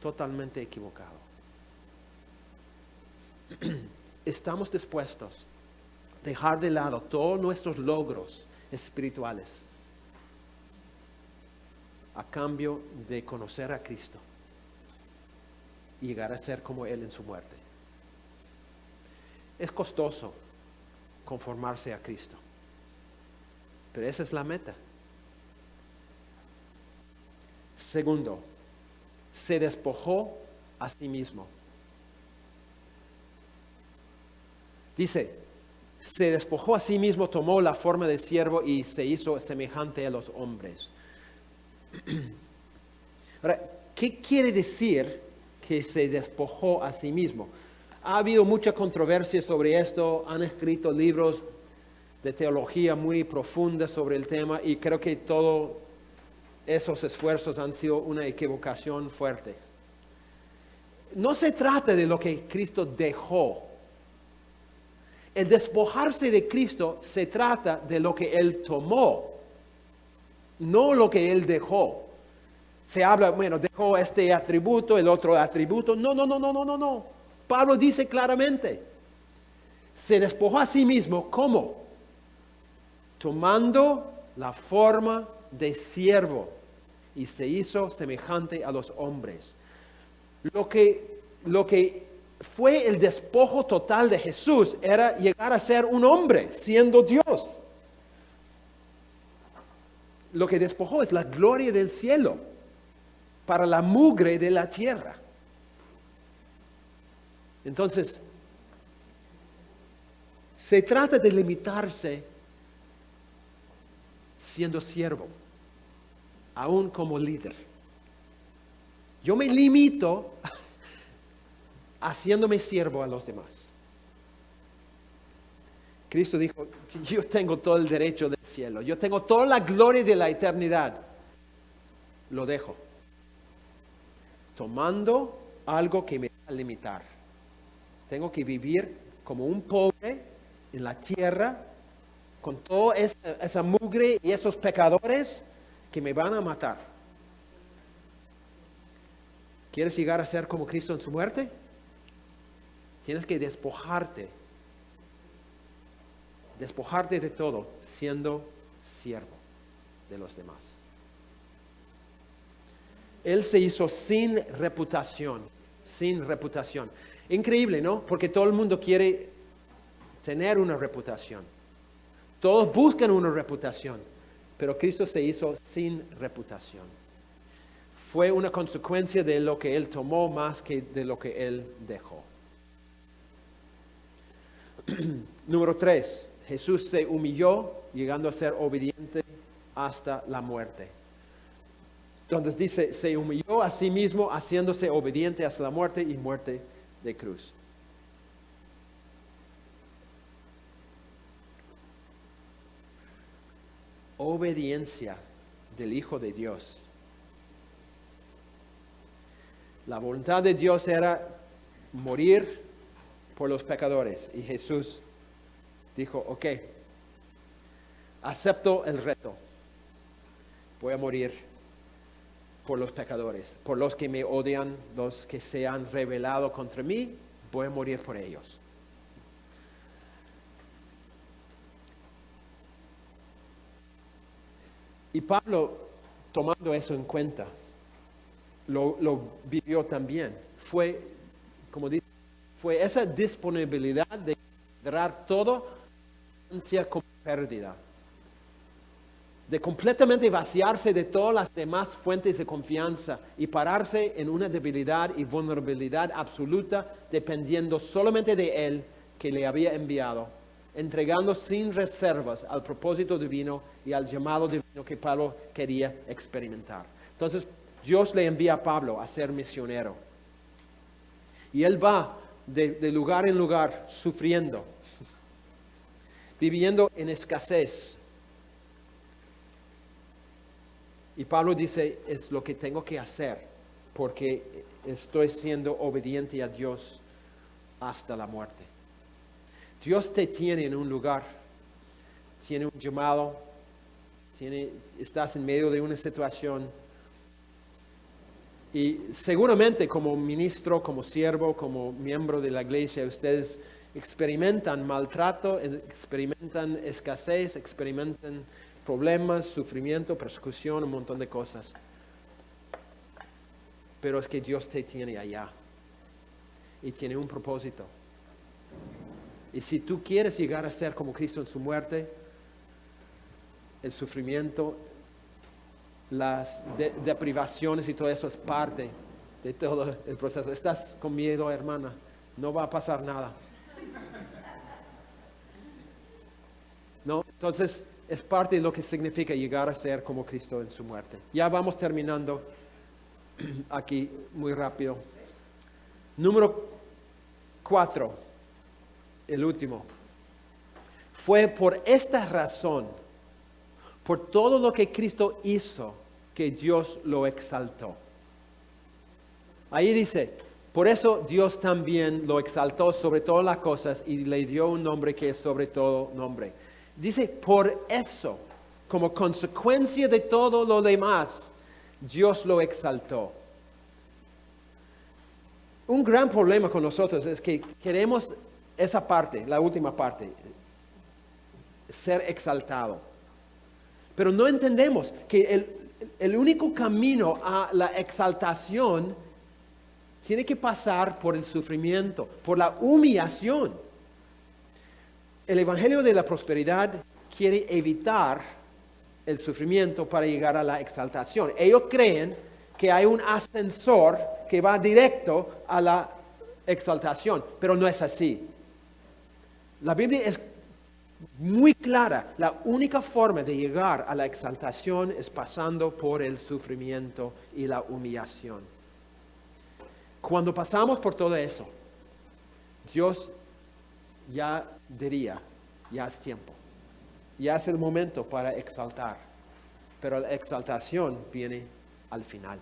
totalmente equivocado. Estamos dispuestos a dejar de lado todos nuestros logros espirituales a cambio de conocer a Cristo y llegar a ser como Él en su muerte. Es costoso conformarse a Cristo, pero esa es la meta. Segundo, se despojó a sí mismo. Dice, se despojó a sí mismo, tomó la forma de siervo y se hizo semejante a los hombres. Ahora, ¿qué quiere decir que se despojó a sí mismo? Ha habido mucha controversia sobre esto, han escrito libros de teología muy profundas sobre el tema y creo que todos esos esfuerzos han sido una equivocación fuerte. No se trata de lo que Cristo dejó. El despojarse de Cristo se trata de lo que Él tomó, no lo que Él dejó. Se habla, bueno, dejó este atributo, el otro atributo. No. Pablo dice claramente, se despojó a sí mismo, ¿cómo? Tomando la forma de siervo y se hizo semejante a los hombres. Lo que fue el despojo total de Jesús era llegar a ser un hombre, siendo Dios. Lo que despojó es la gloria del cielo para la mugre de la tierra. Entonces, se trata de limitarse siendo siervo, aún como líder. Yo me limito haciéndome siervo a los demás. Cristo dijo, yo tengo todo el derecho del cielo, yo tengo toda la gloria de la eternidad. Lo dejo, tomando algo que me va a limitar. Tengo que vivir como un pobre en la tierra, con toda esa mugre y esos pecadores que me van a matar. ¿Quieres llegar a ser como Cristo en su muerte? Tienes que despojarte de todo, siendo siervo de los demás. Él se hizo sin reputación. Increíble, ¿no? Porque todo el mundo quiere tener una reputación. Todos buscan una reputación, pero Cristo se hizo sin reputación. Fue una consecuencia de lo que Él tomó más que de lo que Él dejó. Número 3, Jesús se humilló, llegando a ser obediente hasta la muerte. Entonces dice, se humilló a sí mismo, haciéndose obediente hasta la muerte y muerte de cruz. Obediencia del Hijo de Dios. La voluntad de Dios era morir por los pecadores. Y Jesús dijo, ok, acepto el reto. Voy a morir por los pecadores, por los que me odian, los que se han rebelado contra mí, voy a morir por ellos. Y Pablo, tomando eso en cuenta, lo vivió también. Fue, como dice, fue esa disponibilidad de considerar todo como pérdida, de completamente vaciarse de todas las demás fuentes de confianza y pararse en una debilidad y vulnerabilidad absoluta, dependiendo solamente de Él que le había enviado, entregando sin reservas al propósito divino y al llamado divino que Pablo quería experimentar. Entonces, Dios le envía a Pablo a ser misionero. Y él va de lugar en lugar sufriendo, viviendo en escasez. Y Pablo dice, es lo que tengo que hacer, porque estoy siendo obediente a Dios hasta la muerte. Dios te tiene en un lugar, tiene un llamado, estás en medio de una situación. Y seguramente como ministro, como siervo, como miembro de la iglesia, ustedes experimentan maltrato, experimentan escasez, experimentan problemas, sufrimiento, persecución, un montón de cosas. Pero es que Dios te tiene allá y tiene un propósito. Y si tú quieres llegar a ser como Cristo en su muerte, el sufrimiento, las deprivaciones y todo eso es parte de todo el proceso. ¿Estás con miedo, hermana? No va a pasar nada. No, entonces es parte de lo que significa llegar a ser como Cristo en su muerte. Ya vamos terminando aquí muy rápido. Número 4, el último. Fue por esta razón, por todo lo que Cristo hizo, que Dios lo exaltó. Ahí dice, por eso Dios también lo exaltó sobre todas las cosas y le dio un nombre que es sobre todo nombre. Dice, por eso, como consecuencia de todo lo demás, Dios lo exaltó. Un gran problema con nosotros es que queremos esa parte, la última parte, ser exaltado. Pero no entendemos que el único camino a la exaltación tiene que pasar por el sufrimiento, por la humillación. El Evangelio de la Prosperidad quiere evitar el sufrimiento para llegar a la exaltación. Ellos creen que hay un ascensor que va directo a la exaltación, pero no es así. La Biblia es muy clara. La única forma de llegar a la exaltación es pasando por el sufrimiento y la humillación. Cuando pasamos por todo eso, Dios ya diría, ya es tiempo, ya es el momento para exaltar, pero la exaltación viene al final.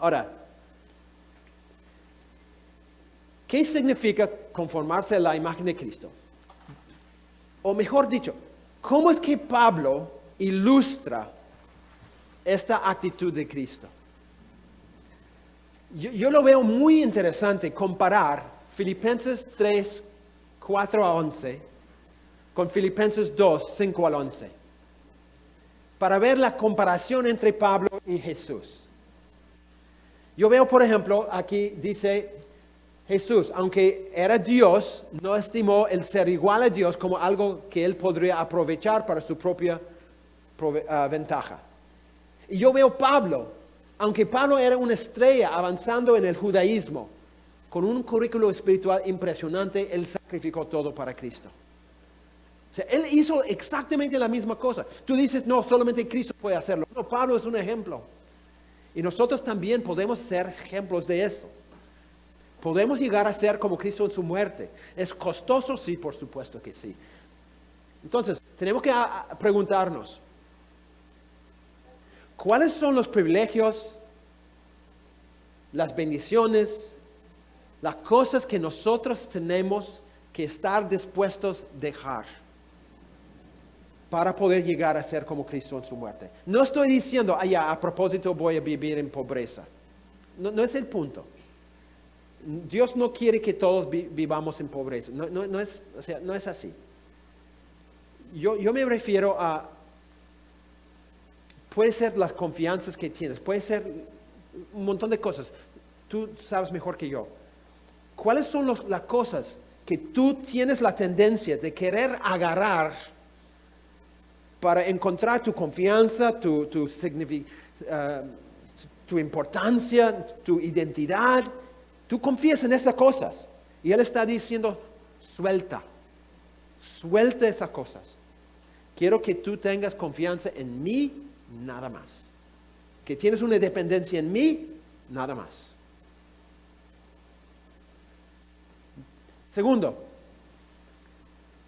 Ahora, ¿qué significa conformarse a la imagen de Cristo? O mejor dicho, ¿cómo es que Pablo ilustra esta actitud de Cristo? Yo lo veo muy interesante comparar Filipenses 3, 4 a 11 con Filipenses 2, 5 al 11. Para ver la comparación entre Pablo y Jesús. Yo veo, por ejemplo, aquí dice Jesús, aunque era Dios, no estimó el ser igual a Dios como algo que él podría aprovechar para su propia ventaja. Y yo veo Pablo, aunque Pablo era una estrella avanzando en el judaísmo, con un currículo espiritual impresionante, él sacrificó todo para Cristo. O sea, él hizo exactamente la misma cosa. Tú dices, no, solamente Cristo puede hacerlo. No, Pablo es un ejemplo. Y nosotros también podemos ser ejemplos de esto. Podemos llegar a ser como Cristo en su muerte. ¿Es costoso? Sí, por supuesto que sí. Entonces, tenemos que preguntarnos, ¿cuáles son los privilegios, las bendiciones, las cosas que nosotros tenemos que estar dispuestos a dejar para poder llegar a ser como Cristo en su muerte? No estoy diciendo, a propósito voy a vivir en pobreza. No es el punto. Dios no quiere que todos vivamos en pobreza. No es así. Yo me refiero a, puede ser las confianzas que tienes, puede ser un montón de cosas. Tú sabes mejor que yo. ¿Cuáles son las cosas que tú tienes la tendencia de querer agarrar para encontrar tu confianza, tu importancia, tu identidad? Tú confías en estas cosas. Y Él está diciendo, suelta esas cosas. Quiero que tú tengas confianza en mí, nada más. Que tienes una dependencia en mí, nada más. Segundo,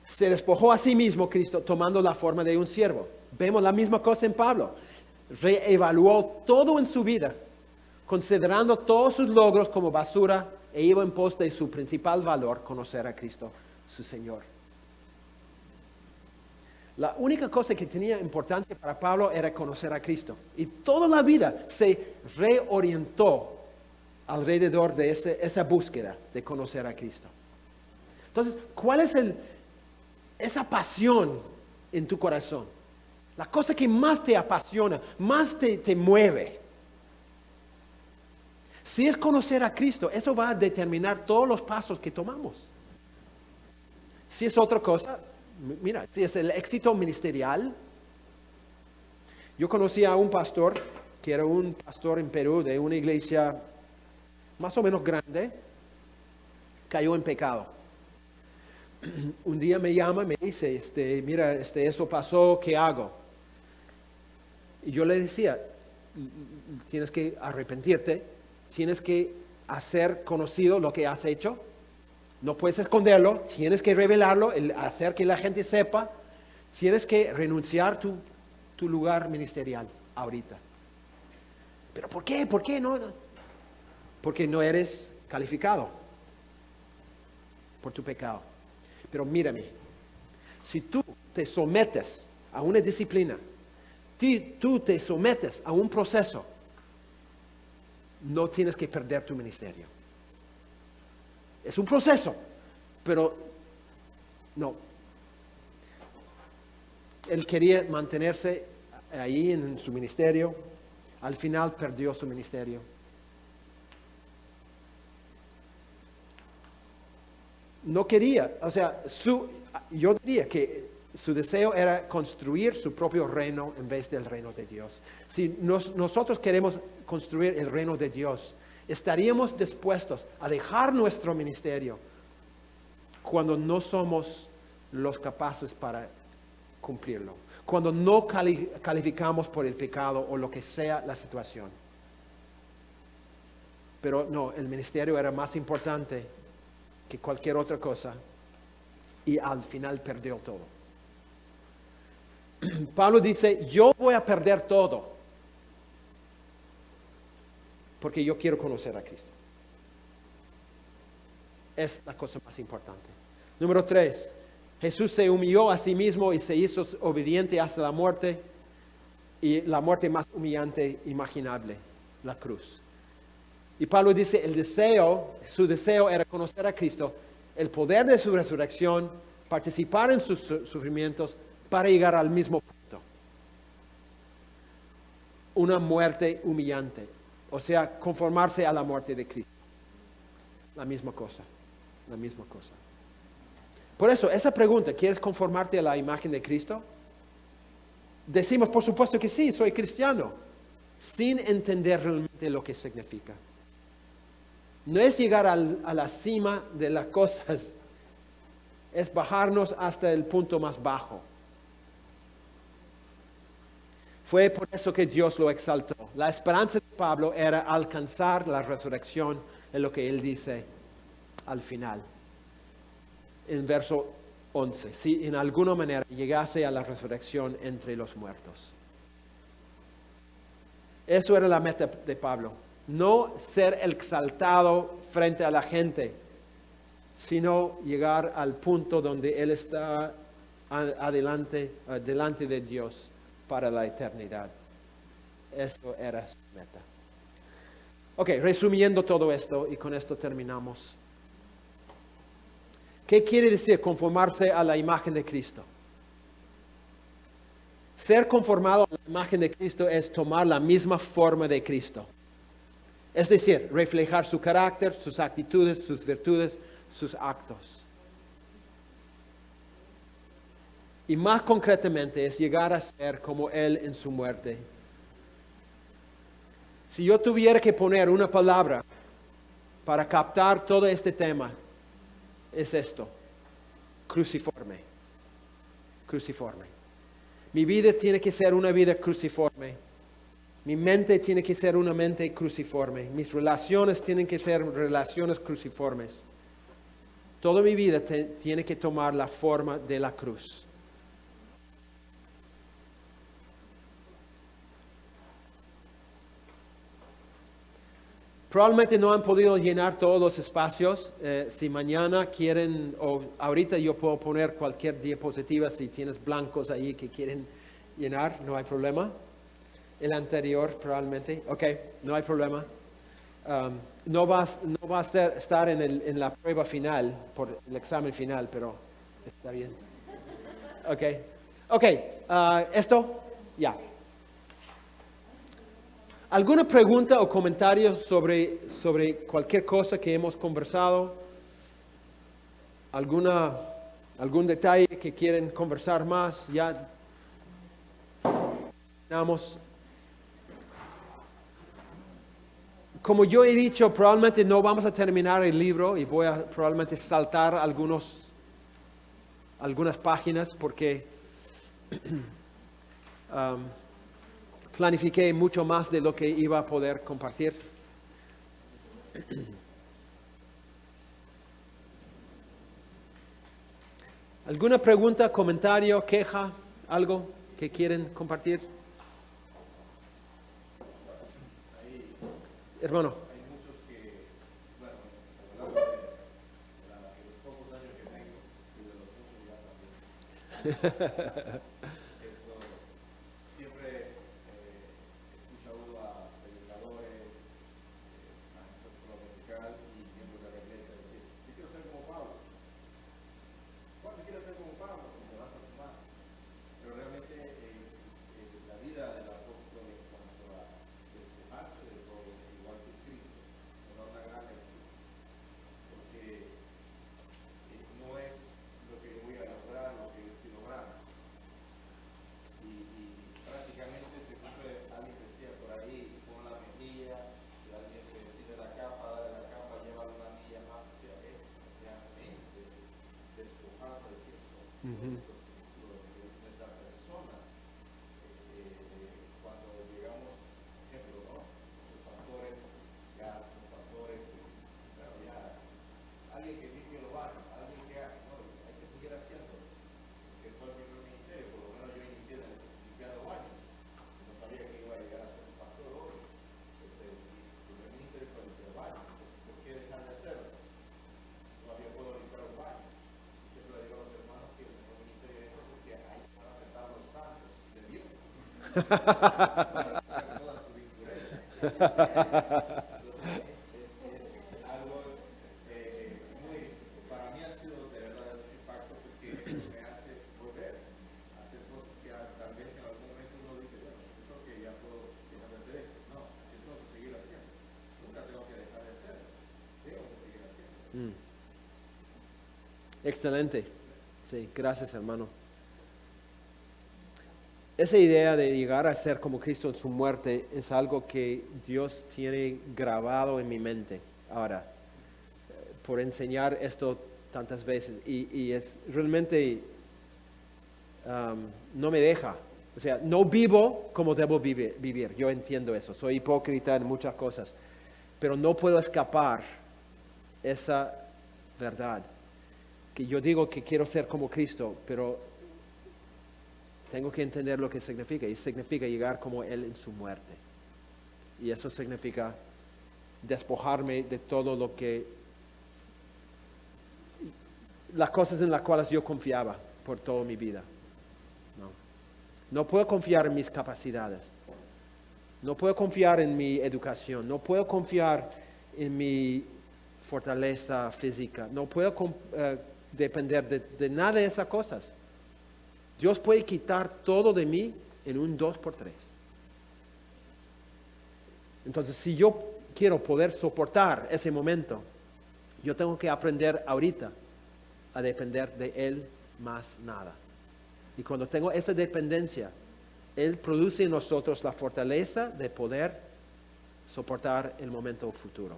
se despojó a sí mismo Cristo tomando la forma de un siervo. Vemos la misma cosa en Pablo. Reevaluó todo en su vida, considerando todos sus logros como basura, e iba en pos de su principal valor, conocer a Cristo, su Señor. La única cosa que tenía importancia para Pablo era conocer a Cristo. Y toda la vida se reorientó alrededor de esa búsqueda de conocer a Cristo. Entonces, ¿cuál es esa pasión en tu corazón? La cosa que más te apasiona, más te mueve. Si es conocer a Cristo, eso va a determinar todos los pasos que tomamos. Si es otra cosa, mira, si es el éxito ministerial. Yo conocí a un pastor, que era un pastor en Perú, de una iglesia más o menos grande, cayó en pecado. Un día me llama, me dice, mira, eso pasó, ¿qué hago? Y yo le decía, tienes que arrepentirte, tienes que hacer conocido lo que has hecho, no puedes esconderlo, tienes que revelarlo, hacer que la gente sepa, tienes que renunciar tu lugar ministerial ahorita. ¿Pero por qué? ¿Por qué no? Porque no eres calificado por tu pecado. Pero mírame, si tú te sometes a una disciplina, tú te sometes a un proceso, no tienes que perder tu ministerio. Es un proceso, pero no. Él quería mantenerse ahí en su ministerio. Al final perdió su ministerio. No quería, o sea, yo diría que su deseo era construir su propio reino en vez del reino de Dios. Si nosotros queremos construir el reino de Dios, estaríamos dispuestos a dejar nuestro ministerio cuando no somos los capaces para cumplirlo, cuando no calificamos por el pecado o lo que sea la situación. Pero no, el ministerio era más importante que cualquier otra cosa y al final perdió todo. Pablo dice, yo voy a perder todo porque yo quiero conocer a Cristo. Es la cosa más importante. Número 3, Jesús se humilló a sí mismo y se hizo obediente hasta la muerte, y la muerte más humillante imaginable, la cruz. Y Pablo dice, su deseo era conocer a Cristo, el poder de su resurrección, participar en sus sufrimientos para llegar al mismo punto. Una muerte humillante, o sea, conformarse a la muerte de Cristo. La misma cosa. Por eso, esa pregunta, ¿quieres conformarte a la imagen de Cristo? Decimos, por supuesto que sí, soy cristiano, sin entender realmente lo que significa. No es llegar a la cima de las cosas, es bajarnos hasta el punto más bajo. Fue por eso que Dios lo exaltó. La esperanza de Pablo era alcanzar la resurrección, en lo que él dice al final. En verso 11, si en alguna manera llegase a la resurrección entre los muertos. Eso era la meta de Pablo. No ser exaltado frente a la gente, sino llegar al punto donde él está delante de Dios para la eternidad. Eso era su meta. Ok, resumiendo todo esto, y con esto terminamos. ¿Qué quiere decir conformarse a la imagen de Cristo? Ser conformado a la imagen de Cristo es tomar la misma forma de Cristo. Es decir, reflejar su carácter, sus actitudes, sus virtudes, sus actos. Y más concretamente es llegar a ser como Él en su muerte. Si yo tuviera que poner una palabra para captar todo este tema, es esto: cruciforme. Cruciforme. Mi vida tiene que ser una vida cruciforme. Mi mente tiene que ser una mente cruciforme. Mis relaciones tienen que ser relaciones cruciformes. Toda mi vida tiene que tomar la forma de la cruz. Probablemente no han podido llenar todos los espacios. Si mañana quieren, o ahorita yo puedo poner cualquier diapositiva si tienes blancos ahí que quieren llenar, no hay problema. El anterior probablemente, ok, no hay problema. No va a estar en la prueba final, por el examen final, pero está bien. Ok, esto, ya. ¿Alguna pregunta o comentario sobre cualquier cosa que hemos conversado? ¿Algún detalle que quieren conversar más? Ya terminamos. Como yo he dicho, probablemente no vamos a terminar el libro y voy a probablemente saltar algunas páginas porque planifiqué mucho más de lo que iba a poder compartir. ¿Alguna pregunta, comentario, queja, algo que quieren compartir? Hermano. Hay muchos que, bueno, hablando de los pocos años que tengo y de los muchos ya también. Siempre escucha uno a predicadores, maestros de escuela musical y miembros de la iglesia decir, si toda su impureza. Es algo muy, para mí ha sido de verdad un impacto porque me hace volver a hacer cosas que tal vez en algún momento uno dice, bueno, yo creo que ya puedo dejar de hacer esto. No, yo tengo que seguir haciendo. Nunca tengo que dejar de hacer. Tengo que seguir haciendo. Excelente. Sí, gracias, hermano. Esa idea de llegar a ser como Cristo en su muerte es algo que Dios tiene grabado en mi mente. Ahora, por enseñar esto tantas veces y es realmente no me deja. O sea, no vivo como debo vivir. Yo entiendo eso. Soy hipócrita en muchas cosas. Pero no puedo escapar esa verdad. Que yo digo que quiero ser como Cristo, pero tengo que entender lo que significa. Y significa llegar como Él en su muerte. Y eso significa despojarme de todo lo que... las cosas en las cuales yo confiaba por toda mi vida. No puedo confiar en mis capacidades. No puedo confiar en mi educación. No puedo confiar en mi fortaleza física. No puedo depender de nada de esas cosas. Dios puede quitar todo de mí en un 2x3. Entonces, si yo quiero poder soportar ese momento, yo tengo que aprender ahorita a depender de Él más nada. Y cuando tengo esa dependencia, Él produce en nosotros la fortaleza de poder soportar el momento futuro.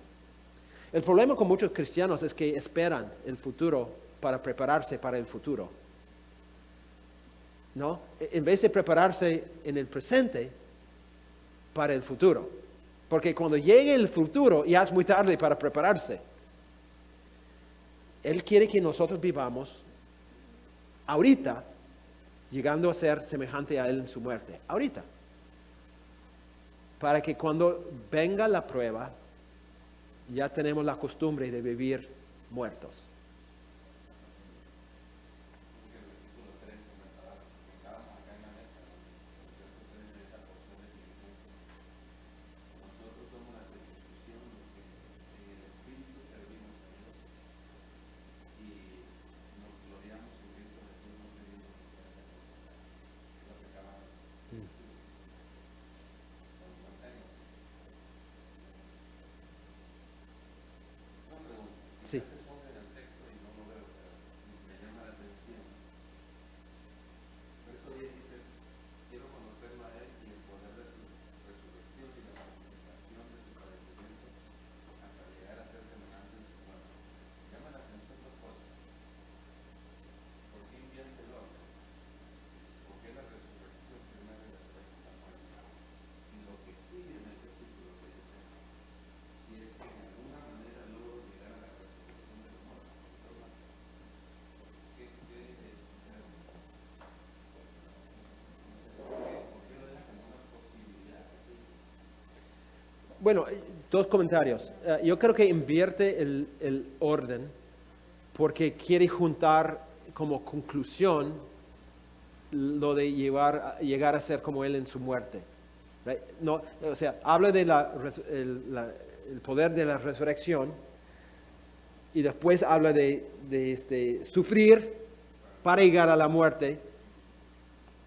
El problema con muchos cristianos es que esperan el futuro para prepararse para el futuro. ¿No? En vez de prepararse en el presente para el futuro. Porque cuando llegue el futuro ya es muy tarde para prepararse. Él quiere que nosotros vivamos ahorita, llegando a ser semejante a Él en su muerte. Ahorita. Para que cuando venga la prueba, ya tenemos la costumbre de vivir muertos. Sí. Bueno, dos comentarios. Yo creo que invierte el orden porque quiere juntar como conclusión lo de llegar a ser como Él en su muerte. Right? No, o sea, habla de el poder de la resurrección y después habla de sufrir para llegar a la muerte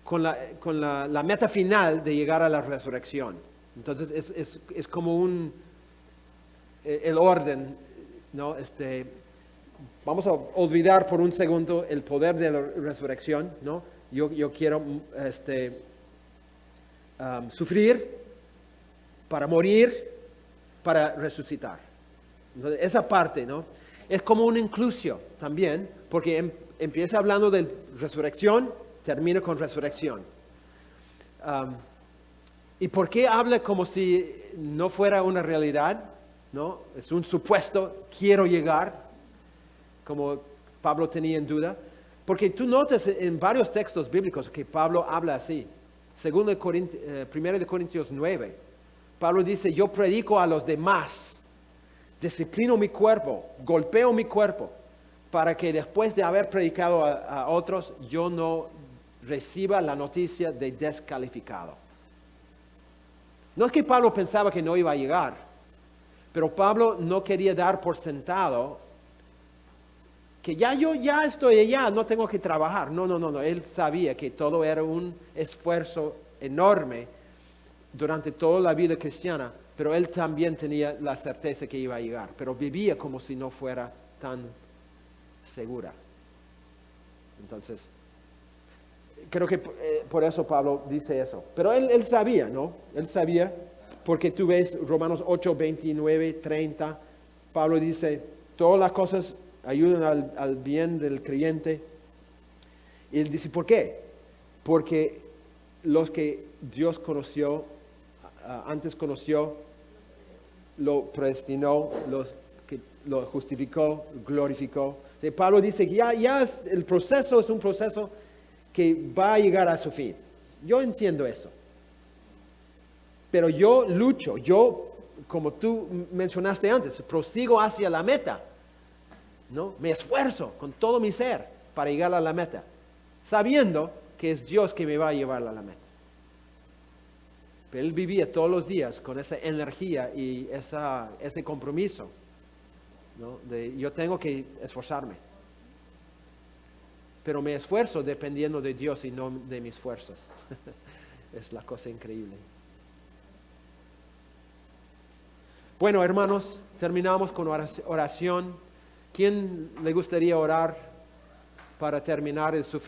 con la meta final de llegar a la resurrección. Entonces es como el orden, ¿no? Vamos a olvidar por un segundo el poder de la resurrección, ¿no? Yo quiero sufrir para morir, para resucitar. Entonces, esa parte, ¿no? Es como una inclusión también, porque empieza hablando de resurrección, termina con resurrección. ¿Y por qué habla como si no fuera una realidad? ¿No? Es un supuesto, quiero llegar, como Pablo tenía en duda. Porque tú notas en varios textos bíblicos que Pablo habla así. 1 de Corintios 9, Pablo dice, yo predico a los demás, disciplino mi cuerpo, golpeo mi cuerpo, para que después de haber predicado a otros, yo no reciba la noticia de descalificado. No es que Pablo pensaba que no iba a llegar, pero Pablo no quería dar por sentado que yo ya estoy allá, no tengo que trabajar. No. Él sabía que todo era un esfuerzo enorme durante toda la vida cristiana, pero él también tenía la certeza que iba a llegar, pero vivía como si no fuera tan segura. Entonces, creo que por eso Pablo dice eso. Pero él sabía, ¿no? Él sabía, porque tú ves Romanos 8, 29, 30, Pablo dice, todas las cosas ayudan al bien del creyente. Y él dice, ¿por qué? Porque los que Dios conoció, antes conoció, lo predestinó, lo justificó, glorificó. Pablo dice que el proceso es un proceso que va a llegar a su fin. Yo entiendo eso. Pero yo lucho, como tú mencionaste antes, prosigo hacia la meta. ¿No? Me esfuerzo con todo mi ser para llegar a la meta, sabiendo que es Dios que me va a llevar a la meta. Pero él vivía todos los días con esa energía y ese compromiso, ¿no? De yo tengo que esforzarme. Pero me esfuerzo dependiendo de Dios y no de mis fuerzas. Es la cosa increíble. Bueno, hermanos, terminamos con oración. ¿Quién le gustaría orar para terminar el sufrimiento?